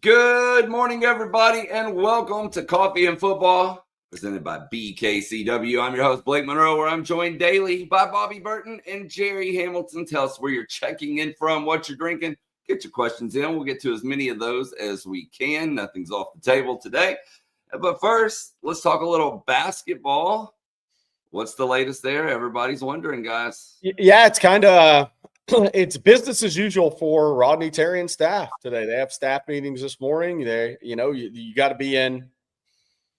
Good morning, everybody, and welcome to Coffee and Football, presented by BKCW. I'm your host, Blake Monroe, where I'm joined daily by Bobby Burton and Jerry Hamilton. Tell us where you're checking in from, what you're drinking. Get your questions in. We'll get to as many of those as we can. Nothing's off the table today. But first, let's talk a little basketball. What's the latest there? Everybody's wondering, guys. Yeah, it's kind of it's business as usual for Rodney Terry and staff today. They have staff meetings this morning. You got to be in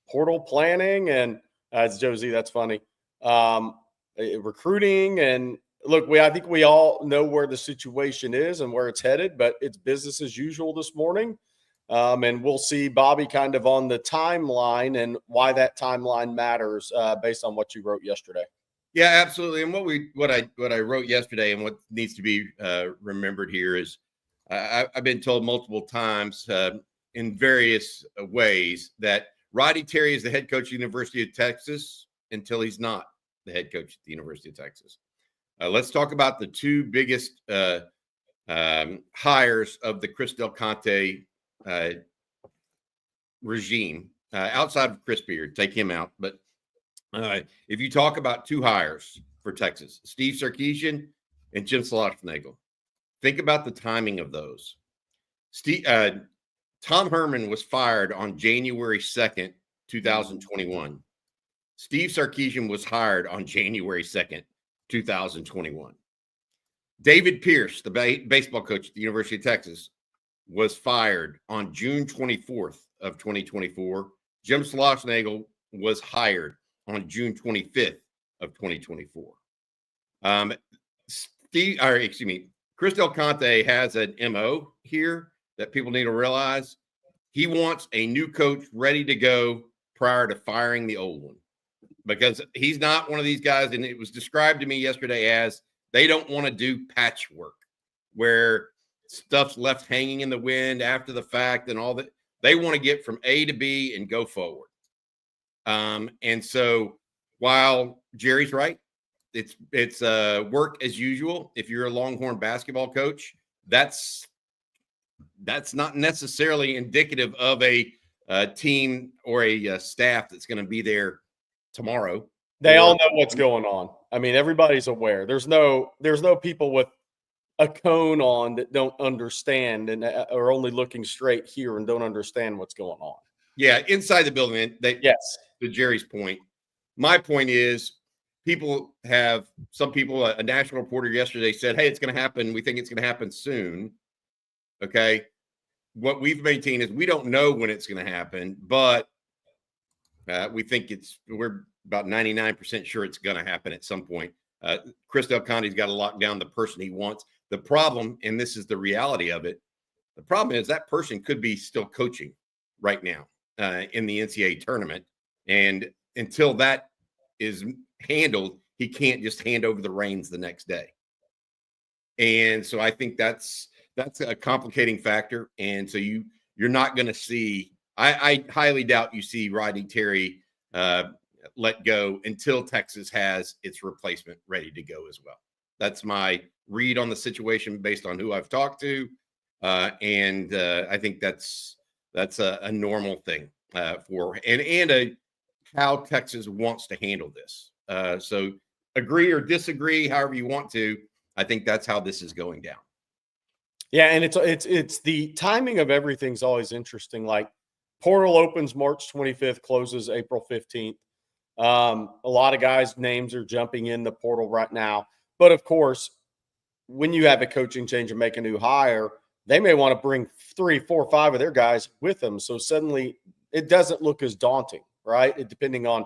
portal planning and it's Josie. That's funny. Recruiting and look, I think we all know where the situation is and where it's headed, but it's business as usual this morning. And we'll see Bobby kind of on the timeline and why that timeline matters based on what you wrote yesterday. Yeah, absolutely. And what I wrote yesterday and what needs to be remembered here is I've been told multiple times in various ways that Rodney Terry is the head coach of the University of Texas until he's not the head coach at the University of Texas. Let's talk about the two biggest hires of the Chris Del Conte regime outside of Chris Beard. Take him out, but if you talk about two hires for Texas, Steve Sarkisian and Jim Schlossnagle, think about the timing of those. Tom Herman was fired on January 2nd, 2021. Steve Sarkisian was hired on January 2nd, 2021. David Pierce, the baseball coach at the University of Texas, was fired on June 24th of 2024. Jim Schlossnagle was hired on June 25th of 2024. Chris Del Conte has an MO here that people need to realize. He wants a new coach ready to go prior to firing the old one, because he's not one of these guys. And it was described to me yesterday as they don't want to do patchwork where stuff's left hanging in the wind after the fact and all that. They want to get from A to B and go forward. And so while Jerry's right, it's work as usual. If you're a Longhorn basketball coach, that's not necessarily indicative of a team or a staff that's going to be there tomorrow. They all know what's going on. I mean, everybody's aware. There's no people with a cone on that don't understand and are only looking straight here and don't understand what's going on. Yeah, inside the building. Yes. To Jerry's point, my point is some people, a national reporter yesterday said, hey, it's going to happen. We think it's going to happen soon. Okay. What we've maintained is we don't know when it's going to happen, but we think we're about 99% sure it's going to happen at some point. Chris Del Conte's got to lock down the person he wants. The problem, and this is the reality of it, the problem is that person could be still coaching right now in the NCAA tournament. And until that is handled, he can't just hand over the reins the next day. And so I think that's a complicating factor. And so you're not going to see, I highly doubt you see Rodney Terry let go until Texas has its replacement ready to go as well. That's my read on the situation based on who I've talked to. And I think that's a normal thing for how Texas wants to handle this. So agree or disagree, however you want to. I think that's how this is going down. Yeah, and it's the timing of everything's always interesting. Like portal opens March 25th, closes April 15th. A lot of guys' names are jumping in the portal right now. But of course, when you have a coaching change and make a new hire, they may want to bring 3, 4, 5 of their guys with them. So suddenly it doesn't look as daunting, right? Depending on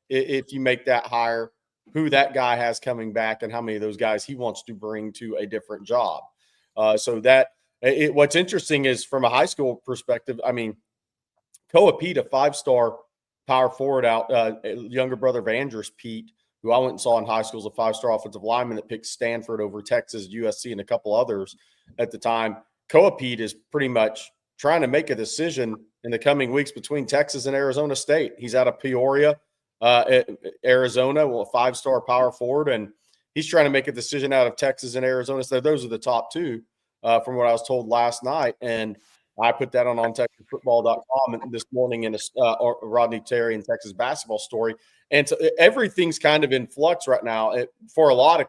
if you make that hire, who that guy has coming back and how many of those guys he wants to bring to a different job. What's interesting is from a high school perspective, I mean, Koa Pete, a 5-star power forward younger brother of Andrews Pete, who I went and saw in high school as a 5-star offensive lineman that picked Stanford over Texas, USC, and a couple others at the time. Koa Pete is pretty much trying to make a decision in the coming weeks between Texas and Arizona State. He's out of Peoria, Arizona, a 5-star power forward, and he's trying to make a decision out of Texas and Arizona State. Those are the top two from what I was told last night. And I put that on TexasFootball.com this morning in a Rodney Terry and Texas basketball story. And so everything's kind of in flux right now for a lot of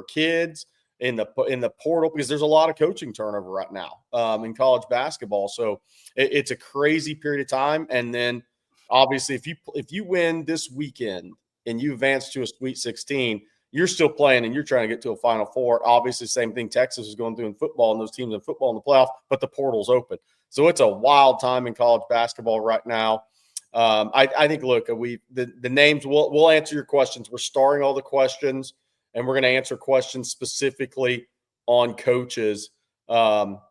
kids in the portal, because there's a lot of coaching turnover right now in college basketball. So it's a crazy period of time. And then obviously if you win this weekend and you advance to a Sweet 16, you're still playing and you're trying to get to a Final Four. Obviously, same thing Texas is going through in football, and those teams in football in the playoff, but the portal's open. So it's a wild time in college basketball right now. I think, look, the names, we'll answer your questions. We're starting all the questions, and we're going to answer questions specifically on coaches. We'll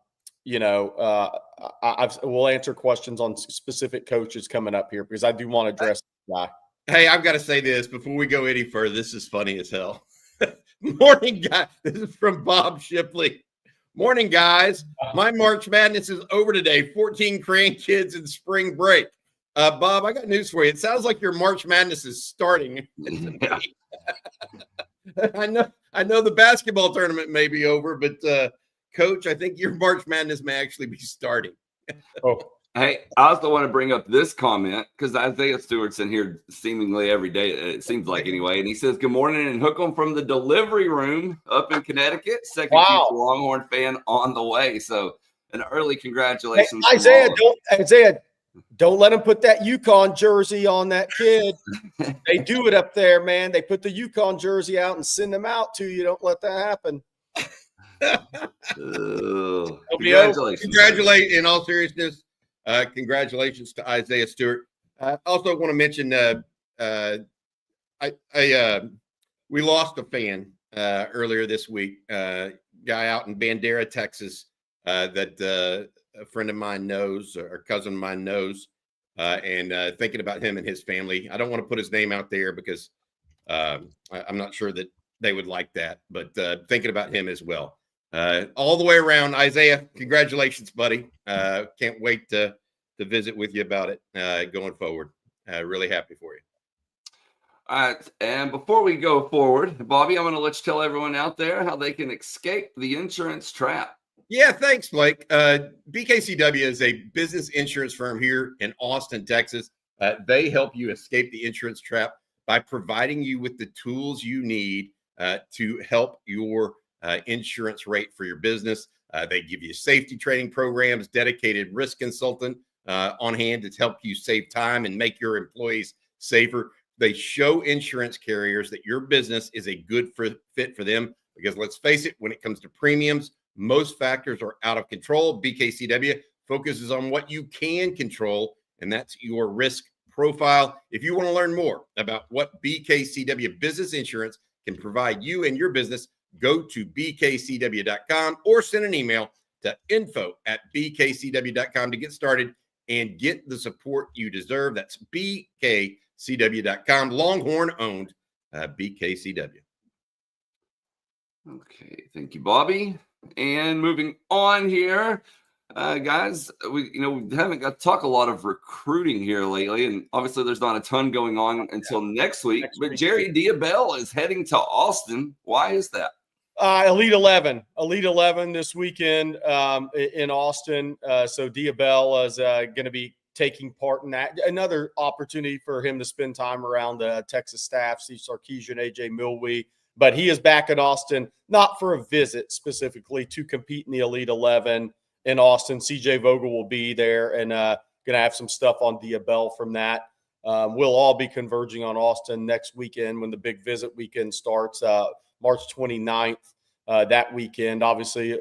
answer questions on specific coaches coming up here, because I do want to address that guy. Hey, I've got to say this before we go any further. This is funny as hell. Morning, guys. This is from Bob Shipley. Morning, guys. My March Madness is over today. 14 grandkids in spring break. Bob, I got news for you. It sounds like your March Madness is starting. I know the basketball tournament may be over, but Coach, I think your March Madness may actually be starting. Hey, I also want to bring up this comment, because Isaiah Stewart's in here seemingly every day, it seems like anyway. And he says, good morning, and hook 'em from the delivery room up in Connecticut. Second future Longhorn fan on the way. So an early congratulations. Hey, Isaiah, don't let him put that UConn jersey on that kid. They do it up there, man. They put the UConn jersey out and send them out to you. Don't let that happen. Congratulations. Congratulate, in all seriousness. Congratulations to Isaiah Stewart. I also want to mention we lost a fan earlier this week, guy out in Bandera, Texas, that a friend of mine knows, or cousin of mine knows, and thinking about him and his family. I don't want to put his name out there because I'm not sure that they would like that, but thinking about him as well. All the way around, Isaiah, congratulations, buddy. Can't wait to visit with you about it going forward. Really happy for you. All right. And before we go forward, Bobby, I'm going to let you tell everyone out there how they can escape the insurance trap. Yeah, thanks, Blake. BKCW is a business insurance firm here in Austin, Texas. They help you escape the insurance trap by providing you with the tools you need to help your insurance rate for your business. They give you safety training programs, dedicated risk consultant on hand to help you save time and make your employees safer. They show insurance carriers that your business is a good fit for them, because let's face it, when it comes to premiums, most factors are out of control. BKCW focuses on what you can control, and that's your risk profile. If you want to learn more about what BKCW Business Insurance can provide you and your business, go to bkcw.com or send an email to info@bkcw.com to get started and get the support you deserve. That's bkcw.com. Longhorn owned BKCW. Okay. Thank you, Bobby. And moving on here, guys, we haven't got to talk a lot of recruiting here lately, and obviously there's not a ton going on until next week. But Jerry Diabell is heading to Austin. Why is that? Elite 11 this weekend in Austin. So Diabell is going to be taking part in that. Another opportunity for him to spend time around the Texas staff, Steve Sarkisian, AJ Milwee. But he is back in Austin, not for a visit specifically, to compete in the Elite 11 in Austin. CJ Vogel will be there and going to have some stuff on Diabell from that. We'll all be converging on Austin next weekend when the big visit weekend starts, March 29th, that weekend. Obviously,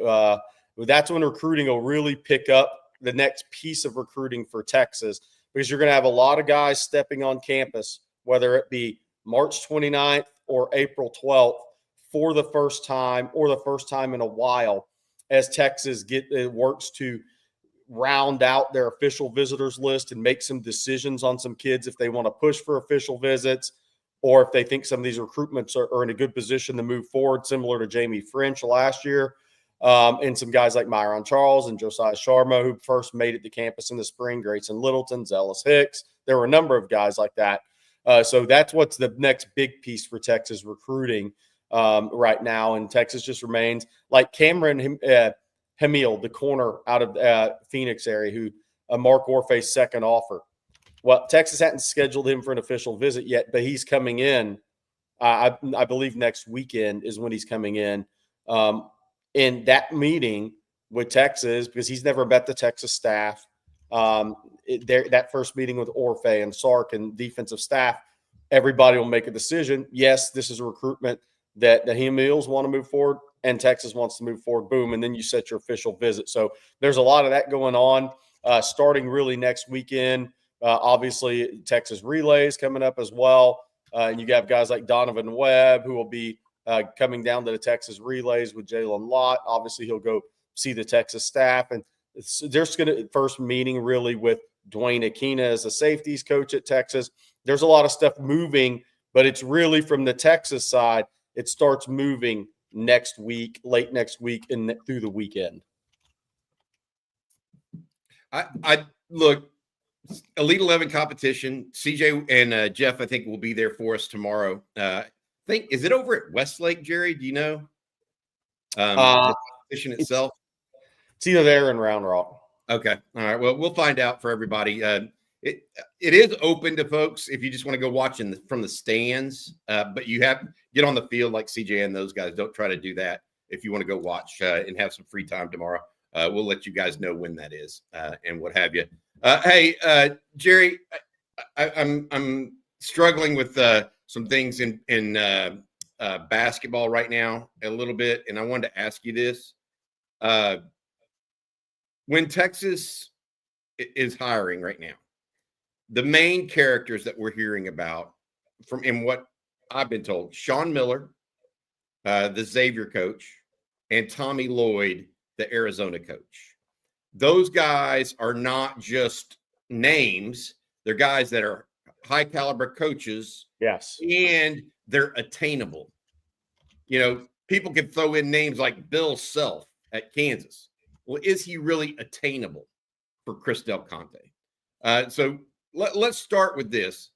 that's when recruiting will really pick up, the next piece of recruiting for Texas, because you're going to have a lot of guys stepping on campus, whether it be March 29th or April 12th for the first time, or the first time in a while, as Texas works to round out their official visitors list and make some decisions on some kids if they want to push for official visits, or if they think some of these recruitments are in a good position to move forward, similar to Jamie French last year, and some guys like Myron Charles and Josiah Sharma, who first made it to campus in the spring, Grayson Littleton, Zealous Hicks. There were a number of guys like that. So that's what's the next big piece for Texas recruiting right now. And Texas just remains like Cameron. Hamill, the corner out of Phoenix area, who Mark Orfe's second offer. Well, Texas hadn't scheduled him for an official visit yet, but he's coming in. I believe next weekend is when he's coming in. In that meeting with Texas, because he's never met the Texas staff, that first meeting with Orfe and Sark and defensive staff, everybody will make a decision. Yes, this is a recruitment that the Hamills want to move forward and Texas wants to move forward. Boom. And then you set your official visit. So there's a lot of that going on starting really next weekend. Obviously, Texas relays coming up as well. And you have guys like Donovan Webb, who will be coming down to the Texas relays with Jalen Lott. Obviously, he'll go see the Texas staff. And there's going to first meeting really with Dwayne Aquina as a safeties coach at Texas. There's a lot of stuff moving, but it's really from the Texas side. It starts moving next week, late next week, and through the weekend. I look, Elite 11 competition. CJ and Jeff, I think, will be there for us tomorrow. Is it over at Westlake, Jerry? Do you know? The competition itself? It's either there or in Round Rock. Okay. All right. Well, we'll find out for everybody. It is open to folks if you just want to go watch from the stands, but you have get on the field like CJ and those guys. Don't try to do that if you want to go watch and have some free time tomorrow. We'll let you guys know when that is and what have you. Hey, Jerry, I'm struggling with some things in basketball right now a little bit, and I wanted to ask you this. When Texas is hiring right now, the main characters that we're hearing about in what I've been told, Sean Miller, the Xavier coach, and Tommy Lloyd, the Arizona coach. Those guys are not just names. They're guys that are high caliber coaches. Yes. And they're attainable. You know, people can throw in names like Bill Self at Kansas. Well, is he really attainable for Chris Del Conte? So let's start with this.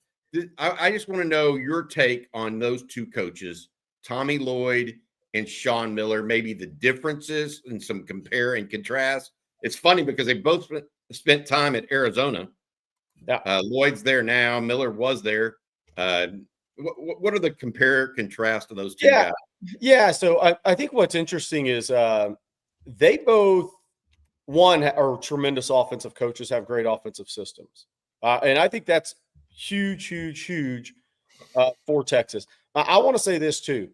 I just want to know your take on those two coaches, Tommy Lloyd and Sean Miller, maybe the differences and some compare and contrast. It's funny because they both spent time at Arizona. Yeah. Lloyd's there now. Miller was there. What are the compare contrast of those two guys? Yeah. So I think what's interesting is they both, one, are tremendous offensive coaches, have great offensive systems. And I think that's huge for Texas. I want to say this too.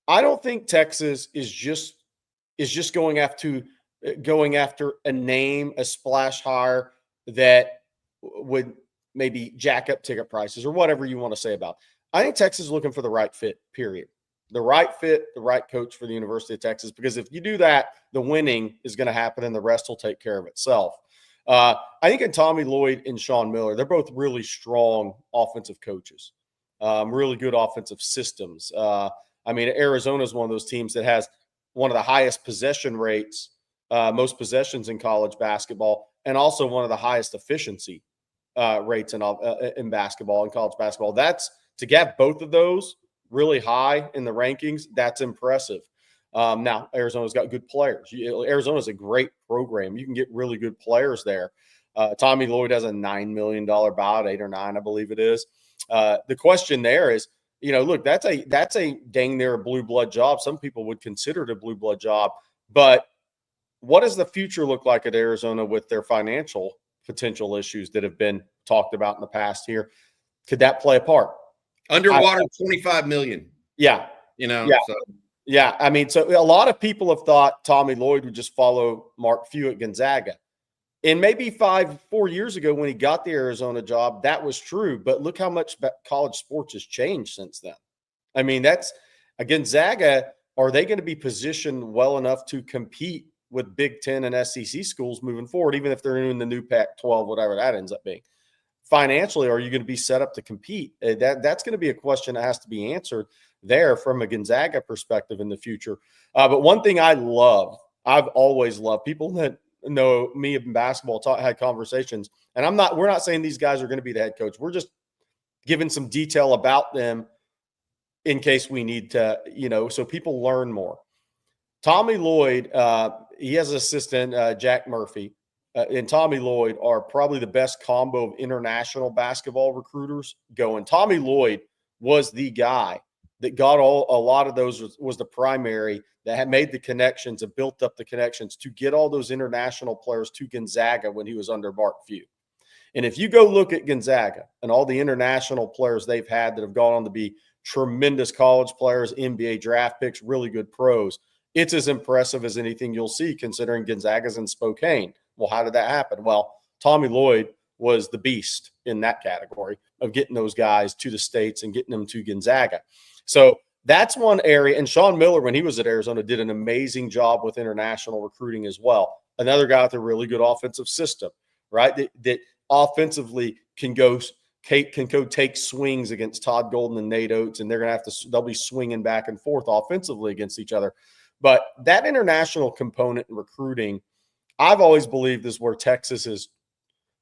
I don't think Texas is just going after a name, a splash hire that would maybe jack up ticket prices or whatever you want to say about it. I think Texas is looking for the right fit, period. The right fit, the right coach for the University of Texas, because if you do that, the winning is going to happen and the rest will take care of itself. I think in Tommy Lloyd and Sean Miller, they're both really strong offensive coaches, really good offensive systems. I mean, Arizona is one of those teams that has one of the highest possession rates, most possessions in college basketball, and also one of the highest efficiency rates in basketball, in college basketball. That's to get both of those really high in the rankings. That's impressive. Now, Arizona's got good players. Arizona's a great program. You can get really good players there. Tommy Lloyd has a $9 million buyout, 8 or 9, I believe it is. The question there is, look, that's a dang near a blue blood job. Some people would consider it a blue blood job, but what does the future look like at Arizona with their financial potential issues that have been talked about in the past here? Could that play a part? Underwater, $25 million. Yeah. Yeah. I mean, so a lot of people have thought Tommy Lloyd would just follow Mark Few at Gonzaga. And maybe 4 years ago when he got the Arizona job, that was true. But look how much college sports has changed since then. I mean, that's a Gonzaga. Are they going to be positioned well enough to compete with Big Ten and SEC schools moving forward, even if they're in the new Pac-12, whatever that ends up being? Financially, are you going to be set up to compete? That's going to be a question that has to be answered there from a Gonzaga perspective in the future. But one thing I've always loved, people that know me in basketball had conversations, and we're not saying these guys are going to be the head coach. We're just giving some detail about them in case we need to, so people learn more. Tommy Lloyd he has an assistant, Jack Murphy, and Tommy Lloyd are probably the best combo of international basketball recruiters going. Tommy Lloyd was the guy that got a lot of those, was the primary that had made the connections and built up the connections to get all those international players to Gonzaga when he was under Mark Few. And if you go look at Gonzaga and all the international players they've had that have gone on to be tremendous college players, NBA draft picks, really good pros, it's as impressive as anything you'll see considering Gonzaga's in Spokane. Well, how did that happen? Well, Tommy Lloyd was the beast in that category of getting those guys to the States and getting them to Gonzaga. So that's one area. And Sean Miller, when he was at Arizona, did an amazing job with international recruiting as well. Another guy with a really good offensive system, right? That offensively can go take swings against Todd Golden and Nate Oates, and they'll be swinging back and forth offensively against each other. But that international component in recruiting, I've always believed is where Texas has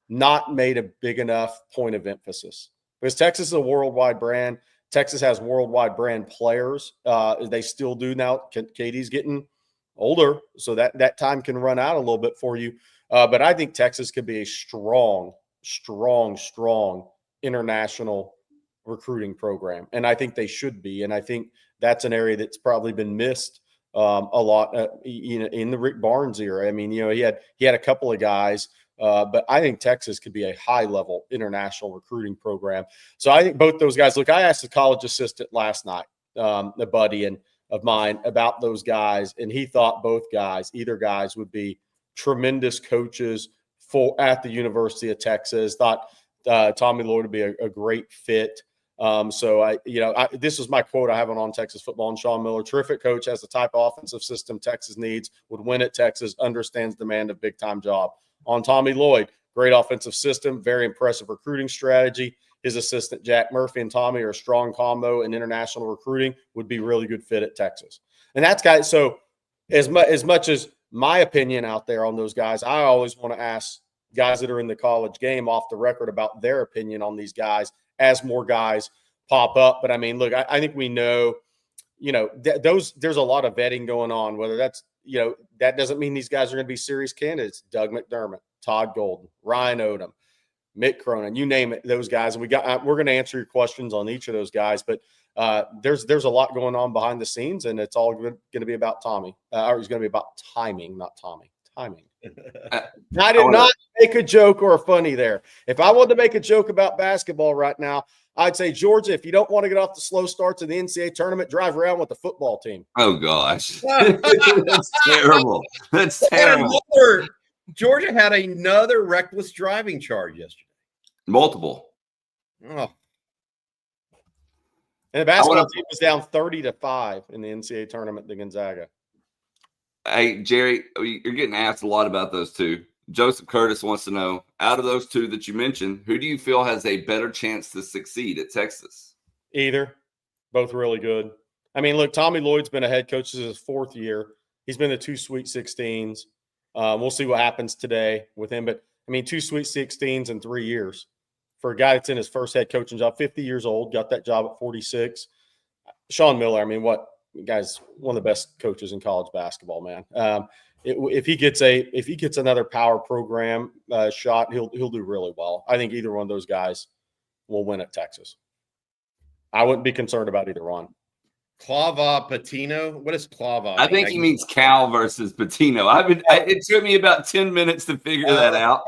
not made a big enough point of emphasis, because Texas is a worldwide brand. Texas has worldwide brand players. They still do now. Katie's getting older, so that time can run out a little bit for you. But I think Texas could be a strong international recruiting program, and I think they should be. And I think that's an area that's probably been missed a lot, in the Rick Barnes era. I mean, he had a couple of guys, but I think Texas could be a high-level international recruiting program. So I think both those guys. Look, I asked a college assistant last night, a buddy of mine, about those guys, and he thought either guys would be tremendous coaches at the University of Texas. Thought Tommy Lloyd would be a great fit. So this was my quote I have on Texas football, and Sean Miller, terrific coach, has the type of offensive system Texas needs, would win at Texas, understands demand of big time job. On Tommy Lloyd, great offensive system, very impressive recruiting strategy. His assistant Jack Murphy and Tommy are a strong combo in international recruiting, would be really good fit at Texas. And that's guys. So as much as my opinion out there on those guys, I always want to ask guys that are in the college game off the record about their opinion on these guys as more guys pop up. But I mean, look, I think we know, there's a lot of vetting going on, whether that's, that doesn't mean these guys are going to be serious candidates. Doug McDermott, Todd Golden, Ryan Odom, Mick Cronin, you name it, those guys. And we're going to answer your questions on each of those guys, but there's a lot going on behind the scenes, and it's all going to be about Tommy. Or it's going to be about timing, not Tommy. Timing. I did not make a joke or a funny there. If I wanted to make a joke about basketball right now, I'd say, Georgia, if you don't want to get off the slow starts in the NCAA tournament, drive around with the football team. Oh, gosh. That's terrible. That's terrible. Georgia had another reckless driving charge yesterday. Multiple. Oh. And the basketball team was down 30-5 in the NCAA tournament to Gonzaga. Hey, Jerry, you're getting asked a lot about those two. Joseph Curtis wants to know, out of those two that you mentioned, who do you feel has a better chance to succeed at Texas? Either. Both really good. I mean, look, Tommy Lloyd's been a head coach. This is his fourth year. He's been to 2 Sweet 16s. We'll see what happens today with him. But, I mean, 2 Sweet 16s in 3 years. For a guy that's in his first head coaching job, 50 years old, got that job at 46. Sean Miller, I mean, guy's one of the best coaches in college basketball, man. If he gets another power program shot, he'll do really well. I think either one of those guys will win at Texas. I wouldn't be concerned about either one. Clava Patino. What is Clava? I think he means Cal versus Patino. It took me about 10 minutes to figure that out.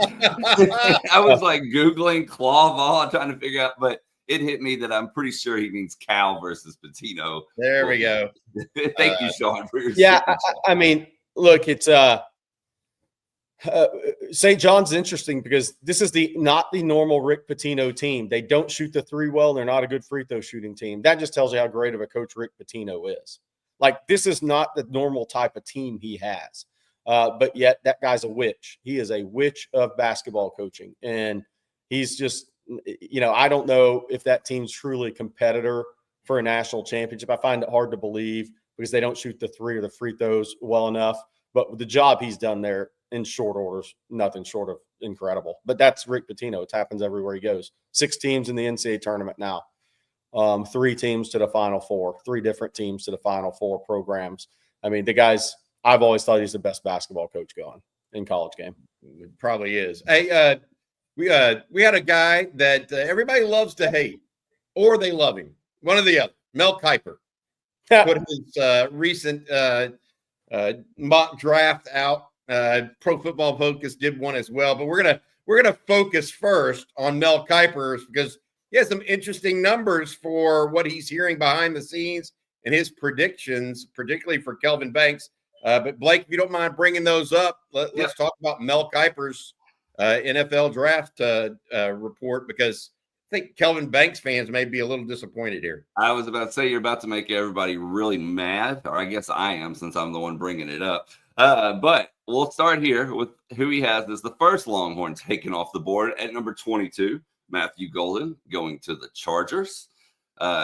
I was like Googling Clava, trying to figure out, but it hit me that I'm pretty sure he means Cal versus Patino. There we go. Thank you, Sean, for your I mean, look, it's St. John's interesting because this is not the normal Rick Pitino team. They don't shoot the three well. They're not a good free throw shooting team. That just tells you how great of a coach Rick Pitino is. Like, this is not the normal type of team he has. But yet that guy's a witch. He is a witch of basketball coaching. And he's just, I don't know if that team's truly a competitor for a national championship. I find it hard to believe because they don't shoot the three or the free throws well enough. But with the job he's done there in short orders, nothing short of incredible. But that's Rick Pitino. It happens everywhere he goes. 6 teams in the NCAA tournament now. 3 teams to the Final Four. 3 different teams to the Final Four programs. I mean, the guy's I've always thought he's the best basketball coach going in college game. It probably is. Hey, we had a guy that everybody loves to hate, or they love him. One or the other. Mel Kiper put his recent mock draft out. Pro Football Focus did one as well, but we're gonna focus first on Mel Kiper because he has some interesting numbers for what he's hearing behind the scenes and his predictions, particularly for Kelvin Banks. But Blake, if you don't mind bringing those up, let's talk about Mel Kiper's NFL draft report, because I think Kelvin Banks fans may be a little disappointed here. I was about to say you're about to make everybody really mad, or I guess I am since I'm the one bringing it up. But we'll start here with who he has as the first Longhorn taken off the board at number 22, Matthew Golden, going to the Chargers.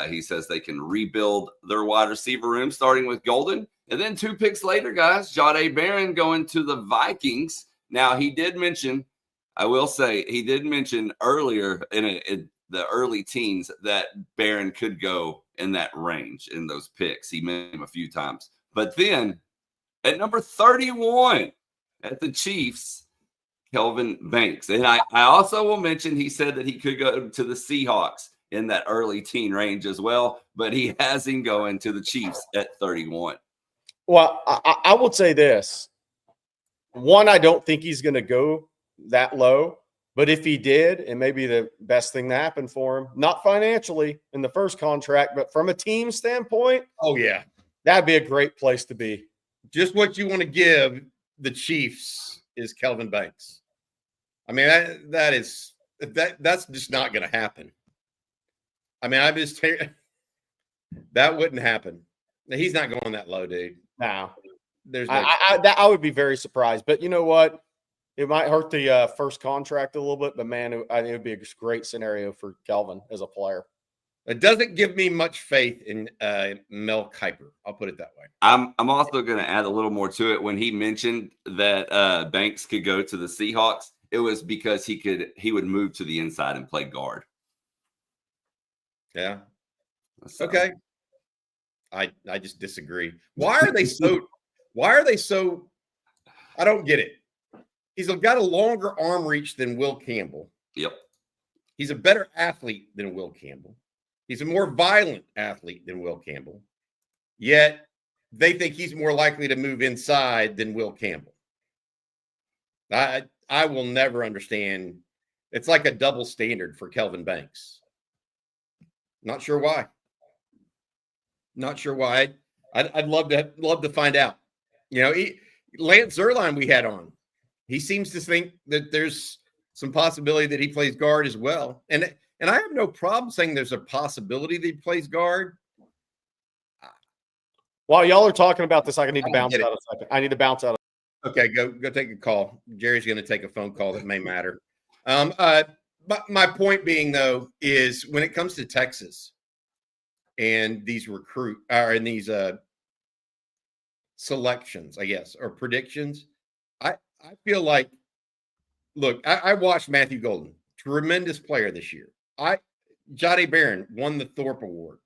He says they can rebuild their wide receiver room, starting with Golden. And then 2 picks later, guys, Jahdae Barron going to the Vikings. Now, he did mention, I will say, he did mention earlier in the early teens that Barron could go in that range in those picks. He mentioned him a few times. But then at number 31 at the Chiefs, Kelvin Banks. And I also will mention he said that he could go to the Seahawks in that early teen range as well, but he has him going to the Chiefs at 31. Well, I would say this. One, I don't think he's going to go that low, but if he did, it may be the best thing to happen for him. Not financially in the first contract, but from a team standpoint, oh yeah, that'd be a great place to be. Just what you want to give the Chiefs is Kelvin Banks. I mean, that's just not going to happen. I mean, that wouldn't happen. He's not going that low, dude. No, there's no. I would be very surprised, but you know what? It might hurt the first contract a little bit, but man, I think it would be a great scenario for Kelvin as a player. It doesn't give me much faith in Mel Kiper. I'll put it that way. I'm also going to add a little more to it. When he mentioned that Banks could go to the Seahawks, it was because he would move to the inside and play guard. Yeah. So. Okay. I just disagree. Why are they so I don't get it. He's got a longer arm reach than Will Campbell. Yep. He's a better athlete than Will Campbell. He's a more violent athlete than Will Campbell. Yet they think he's more likely to move inside than Will Campbell. I will never understand. It's like a double standard for Kelvin Banks. Not sure why. Not sure why. I'd love to find out. You know, Lance Zierlein we had on. He seems to think that there's some possibility that he plays guard as well. And I have no problem saying there's a possibility that he plays guard. While y'all are talking about this, I need to bounce out a second. I need to bounce out. Okay, go take a call. Jerry's going to take a phone call that may matter. But my point being, though, is when it comes to Texas and these these selections, I guess, or predictions, I feel like, look, I watched Matthew Golden, tremendous player this year. Jahdae Barron won the Thorpe Award.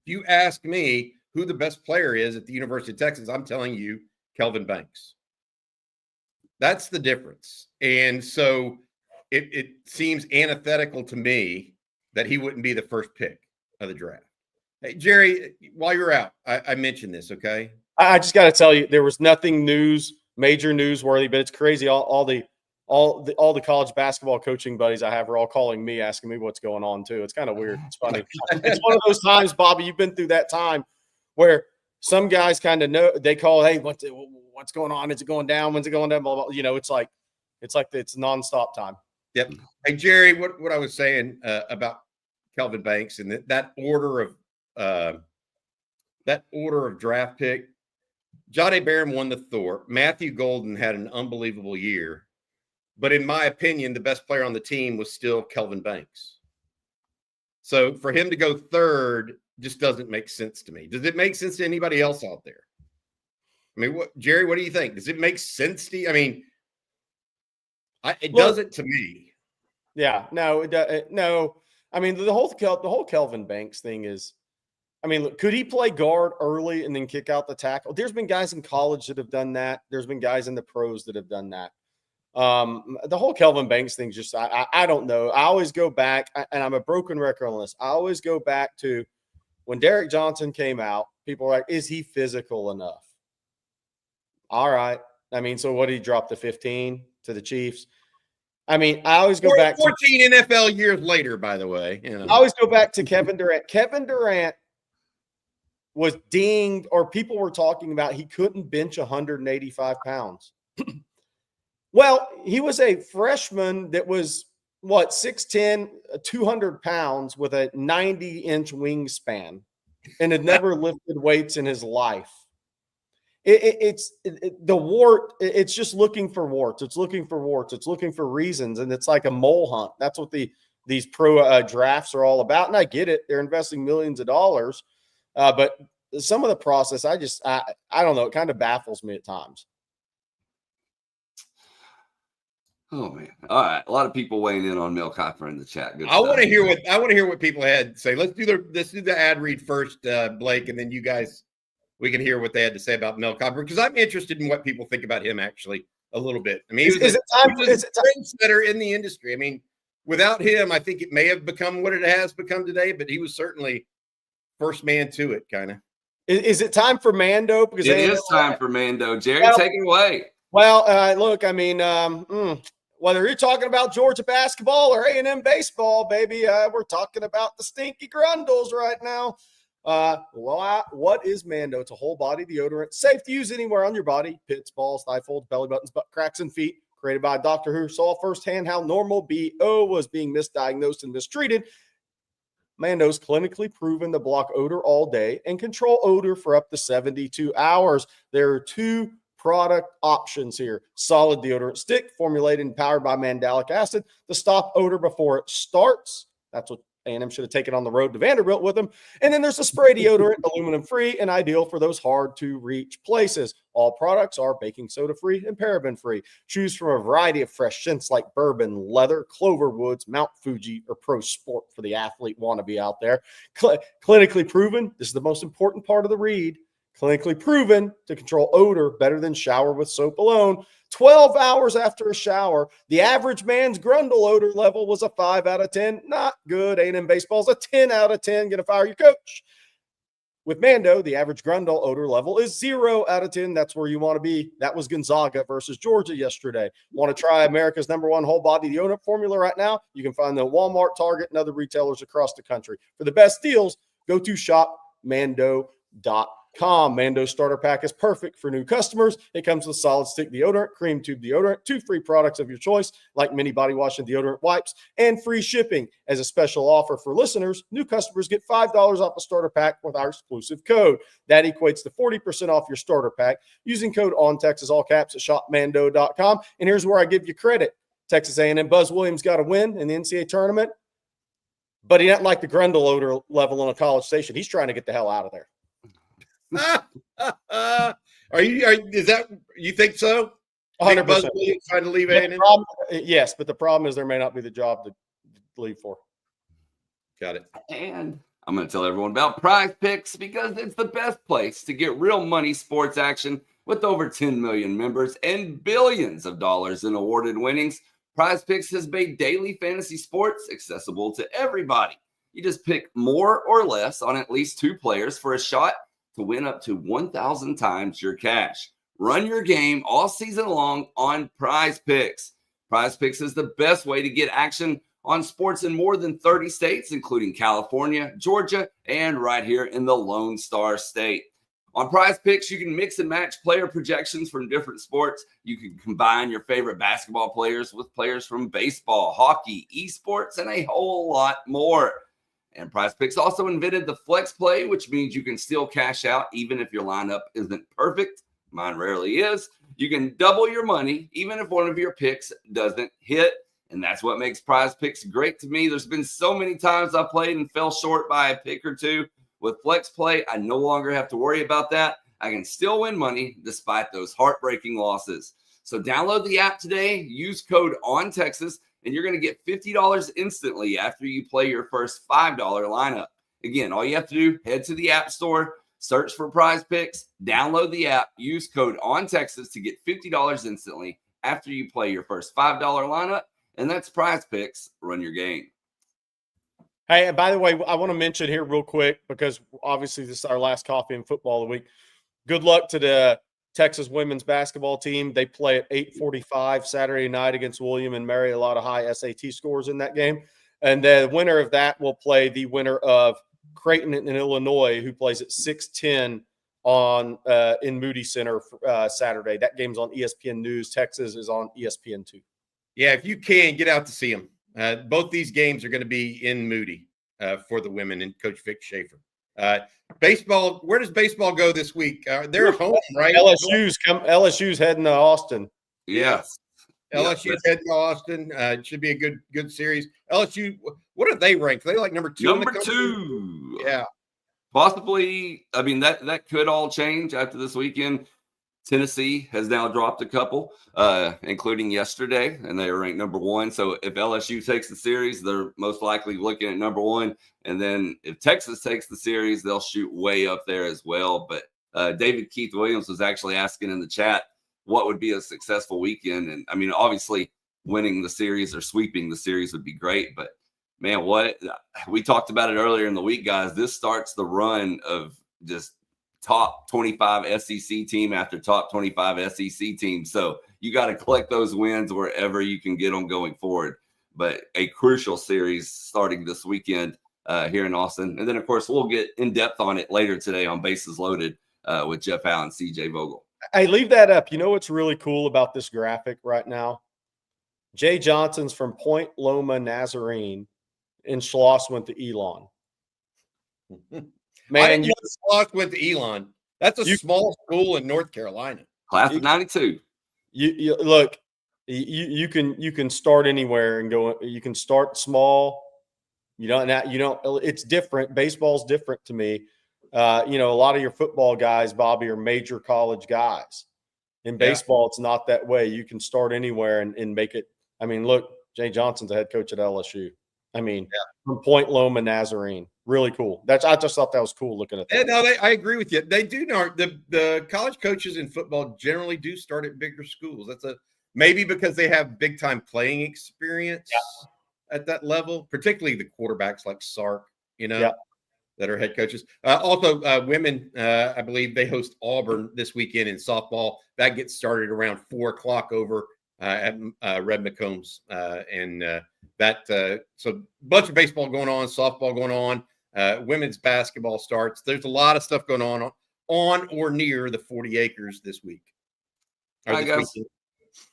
If you ask me who the best player is at the University of Texas, I'm telling you Kelvin Banks. That's the difference. And so it seems antithetical to me that he wouldn't be the first pick of the draft. Hey, Jerry, while you're out, I mentioned this, okay? I just got to tell you, there was nothing major newsworthy, but it's crazy. All the college basketball coaching buddies I have are all calling me, asking me what's going on too. It's kind of weird. It's funny. It's one of those times, Bobby, you've been through that time where some guys kind of know, they call, hey, what's going on? Is it going down? When's it going down? Blah, blah. You know, it's like it's nonstop time. Yep. Hey, Jerry, what I was saying about Kelvin Banks and that order of draft pick, Jahdae Barron won the Thorpe. Matthew Golden had an unbelievable year. But in my opinion, the best player on the team was still Kelvin Banks. So for him to go third just doesn't make sense to me. Does it make sense to anybody else out there? I mean, Jerry, what do you think? Does it make sense to you? I mean, it doesn't to me. Yeah, no, no. I mean, the whole Kelvin Banks thing is, I mean, look, could he play guard early and then kick out the tackle? There's been guys in college that have done that. There's been guys in the pros that have done that. The whole Kelvin Banks thing, just I don't know. I always go back, and I'm a broken record on this. I always go back to when Derek Johnson came out. People were like, "Is he physical enough?" All right. I mean, so what did he drop to 15 to the Chiefs? I mean, I always go back 14 NFL years later, by the way. You know. I always go back to Kevin Durant. Kevin Durant was dinged, or people were talking about he couldn't bench 185 pounds. Well, he was a freshman that was, 6'10", 200 pounds with a 90-inch wingspan and had never lifted weights in his life. It's just looking for warts. It's looking for warts. It's looking for reasons, and it's like a mole hunt. That's what these pro drafts are all about, and I get it. They're investing millions of dollars, but some of the process, I don't know. It kind of baffles me at times. Oh man! All right, a lot of people weighing in on Mel Kiper in the chat. Good I want to hear what people had to say. Let's do the ad read first, Blake, and then you guys, we can hear what they had to say about Mel Kiper, because I'm interested in what people think about him actually a little bit. I mean, he was a trendsetter in the industry. I mean, without him, I think it may have become what it has become today, but he was certainly first man to it, kind of. Is it time for Mando? Because it is time for Mando. Jerry, take it away. Well, look, I mean, whether you're talking about Georgia basketball or A&M baseball, baby, we're talking about the stinky grundles right now. What is Mando? It's a whole body deodorant, safe to use anywhere on your body. Pits, balls, thigh folds, belly buttons, butt cracks, and feet. Created by a doctor who saw firsthand how normal BO was being misdiagnosed and mistreated. Mando's clinically proven to block odor all day and control odor for up to 72 hours. There are two product options here. Solid deodorant stick, formulated and powered by mandelic acid to stop odor before it starts. That's what A&M should have taken on the road to Vanderbilt with them. And then there's a spray deodorant, aluminum-free and ideal for those hard-to-reach places. All products are baking soda-free and paraben-free. Choose from a variety of fresh scents like bourbon, leather, clover woods, Mount Fuji, or Pro Sport for the athlete wannabe out there. Clinically proven, this is the most important part of the read, clinically proven to control odor better than shower with soap alone. 12 hours after a shower, the average man's grundle odor level was a 5 out of 10. Not good. A&M baseball's a 10 out of 10. Gonna fire your coach. With Mando, the average grundle odor level is 0 out of 10. That's where you want to be. That was Gonzaga versus Georgia yesterday. Want to try America's #1 whole body deodorant formula right now? You can find them at Walmart, Target, and other retailers across the country. For the best deals, go to shopmando.com. Mando starter pack is perfect for new customers. It comes with solid stick deodorant, cream tube deodorant, 2 free products of your choice, like mini body wash and deodorant wipes, and free shipping. As a special offer for listeners, new customers get $5 off a starter pack with our exclusive code. That equates to 40% off your starter pack using code ONTexas, all caps, at shopmando.com. And here's where I give you credit. Texas A&M Buzz Williams got a win in the NCAA tournament, but he didn't like the grundle odor level on a College Station. He's trying to get the hell out of there. Is that you think so? 100% trying to leave A&M? Yes, but the problem is there may not be the job to leave for. Got it. And I'm going to tell everyone about Prize Picks, because it's the best place to get real money sports action. With over 10 million members and billions of dollars in awarded winnings, Prize Picks has made daily fantasy sports accessible to everybody. You just pick more or less on at least 2 players for a shot to win up to 1,000 times your cash. Run your game all season long on Prize Picks. Prize Picks is the best way to get action on sports in more than 30 states, including California, Georgia, and right here in the Lone Star State. On Prize Picks, you can mix and match player projections from different sports. You can combine your favorite basketball players with players from baseball, hockey, esports, and a whole lot more. And Prize Picks also invented the flex play, which means you can still cash out even if your lineup isn't perfect. Mine rarely is. You can double your money even if one of your picks doesn't hit. And that's what makes Prize Picks great to me. There's been so many times I played and fell short by a pick or two. With flex play, I no longer have to worry about that. I can still win money despite those heartbreaking losses. So download the app today, use code ONTexas, and you're going to get $50 instantly after you play your first $5 lineup. Again, all you have to do, head to the App Store, search for Prize Picks, download the app, use code ONTexas to get $50 instantly after you play your first $5 lineup, and that's Prize Picks. Run your game. Hey, and by the way, I want to mention here real quick, because obviously this is our last Coffee and Football of the week. Good luck to the Texas women's basketball team. They play at 8:45 Saturday night against William and Mary. A lot of high SAT scores in that game. And the winner of that will play the winner of Creighton in Illinois, who plays at 6:10 on in Moody Center Saturday. That game's on ESPN News. Texas is on ESPN2. Yeah, if you can, get out to see them. Both these games are going to be in Moody for the women and Coach Vic Schaefer. Baseball, where does baseball go this week? They're home, right? LSU's heading to Austin. Yes. LSU's heading to Austin. It should be a good series. LSU, what are they ranked? Are they like number 2? Number 2. Yeah. Possibly. I mean, that could all change after this weekend. Tennessee has now dropped a couple, including yesterday, and they are ranked number 1. So if LSU takes the series, they're most likely looking at number 1. And then if Texas takes the series, they'll shoot way up there as well. But David Keith Williams was actually asking in the chat what would be a successful weekend. And I mean, obviously winning the series or sweeping the series would be great. But man, what we talked about it earlier in the week, guys, this starts the run of just top 25 SEC team after top 25 SEC team. So you got to collect those wins wherever you can get them going forward. But a crucial series starting this weekend here in Austin. And then, of course, we'll get in depth on it later today on Bases Loaded with Jeff Howe and CJ Vogel. Hey, leave that up. You know what's really cool about this graphic right now? Jay Johnson's from Point Loma Nazarene, and Schloss went to Elon. Man, I didn't know Schloss went to Elon. That's a small school in North Carolina. Class of 92. You look. You can start anywhere and go. You can start small. You don't. It's different. Baseball's different to me. A lot of your football guys, Bobby, are major college guys. In baseball, It's not that way. You can start anywhere and make it. I mean, look, Jay Johnson's the head coach at LSU. I mean, from Point Loma Nazarene. Really cool. I just thought that was cool looking at that. No, I agree with you. They do know the college coaches in football generally do start at bigger schools. That's maybe because they have big time playing experience at that level, particularly the quarterbacks like Sark, that are head coaches. Also, women, I believe they host Auburn this weekend in softball. That gets started around 4:00 over at Red McCombs. So a bunch of baseball going on, softball going on. Women's basketball starts. There's a lot of stuff going on or near the 40 acres this week. I guess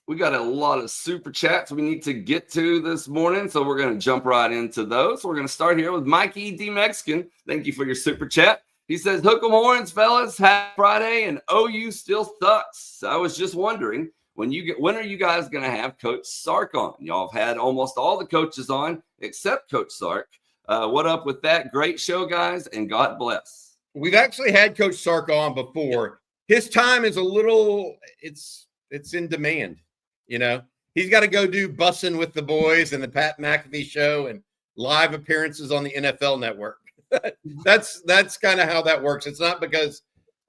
we got a lot of super chats we need to get to this morning, so we're going to jump right into those. We're going to start here with Mikey D. Mexican. Thank you for your super chat. He says, "Hook 'em horns, fellas. Happy Friday, and OU still sucks. I was just wondering, when are you guys going to have Coach Sark on? Y'all have had almost all the coaches on except Coach Sark. What up with that? Great show, guys, and God bless." We've actually had Coach Sark on before. His time is a little it's in demand. He's got to go do Bussin' with the Boys and the Pat McAfee show and live appearances on the NFL Network. That's kind of how that works. It's not because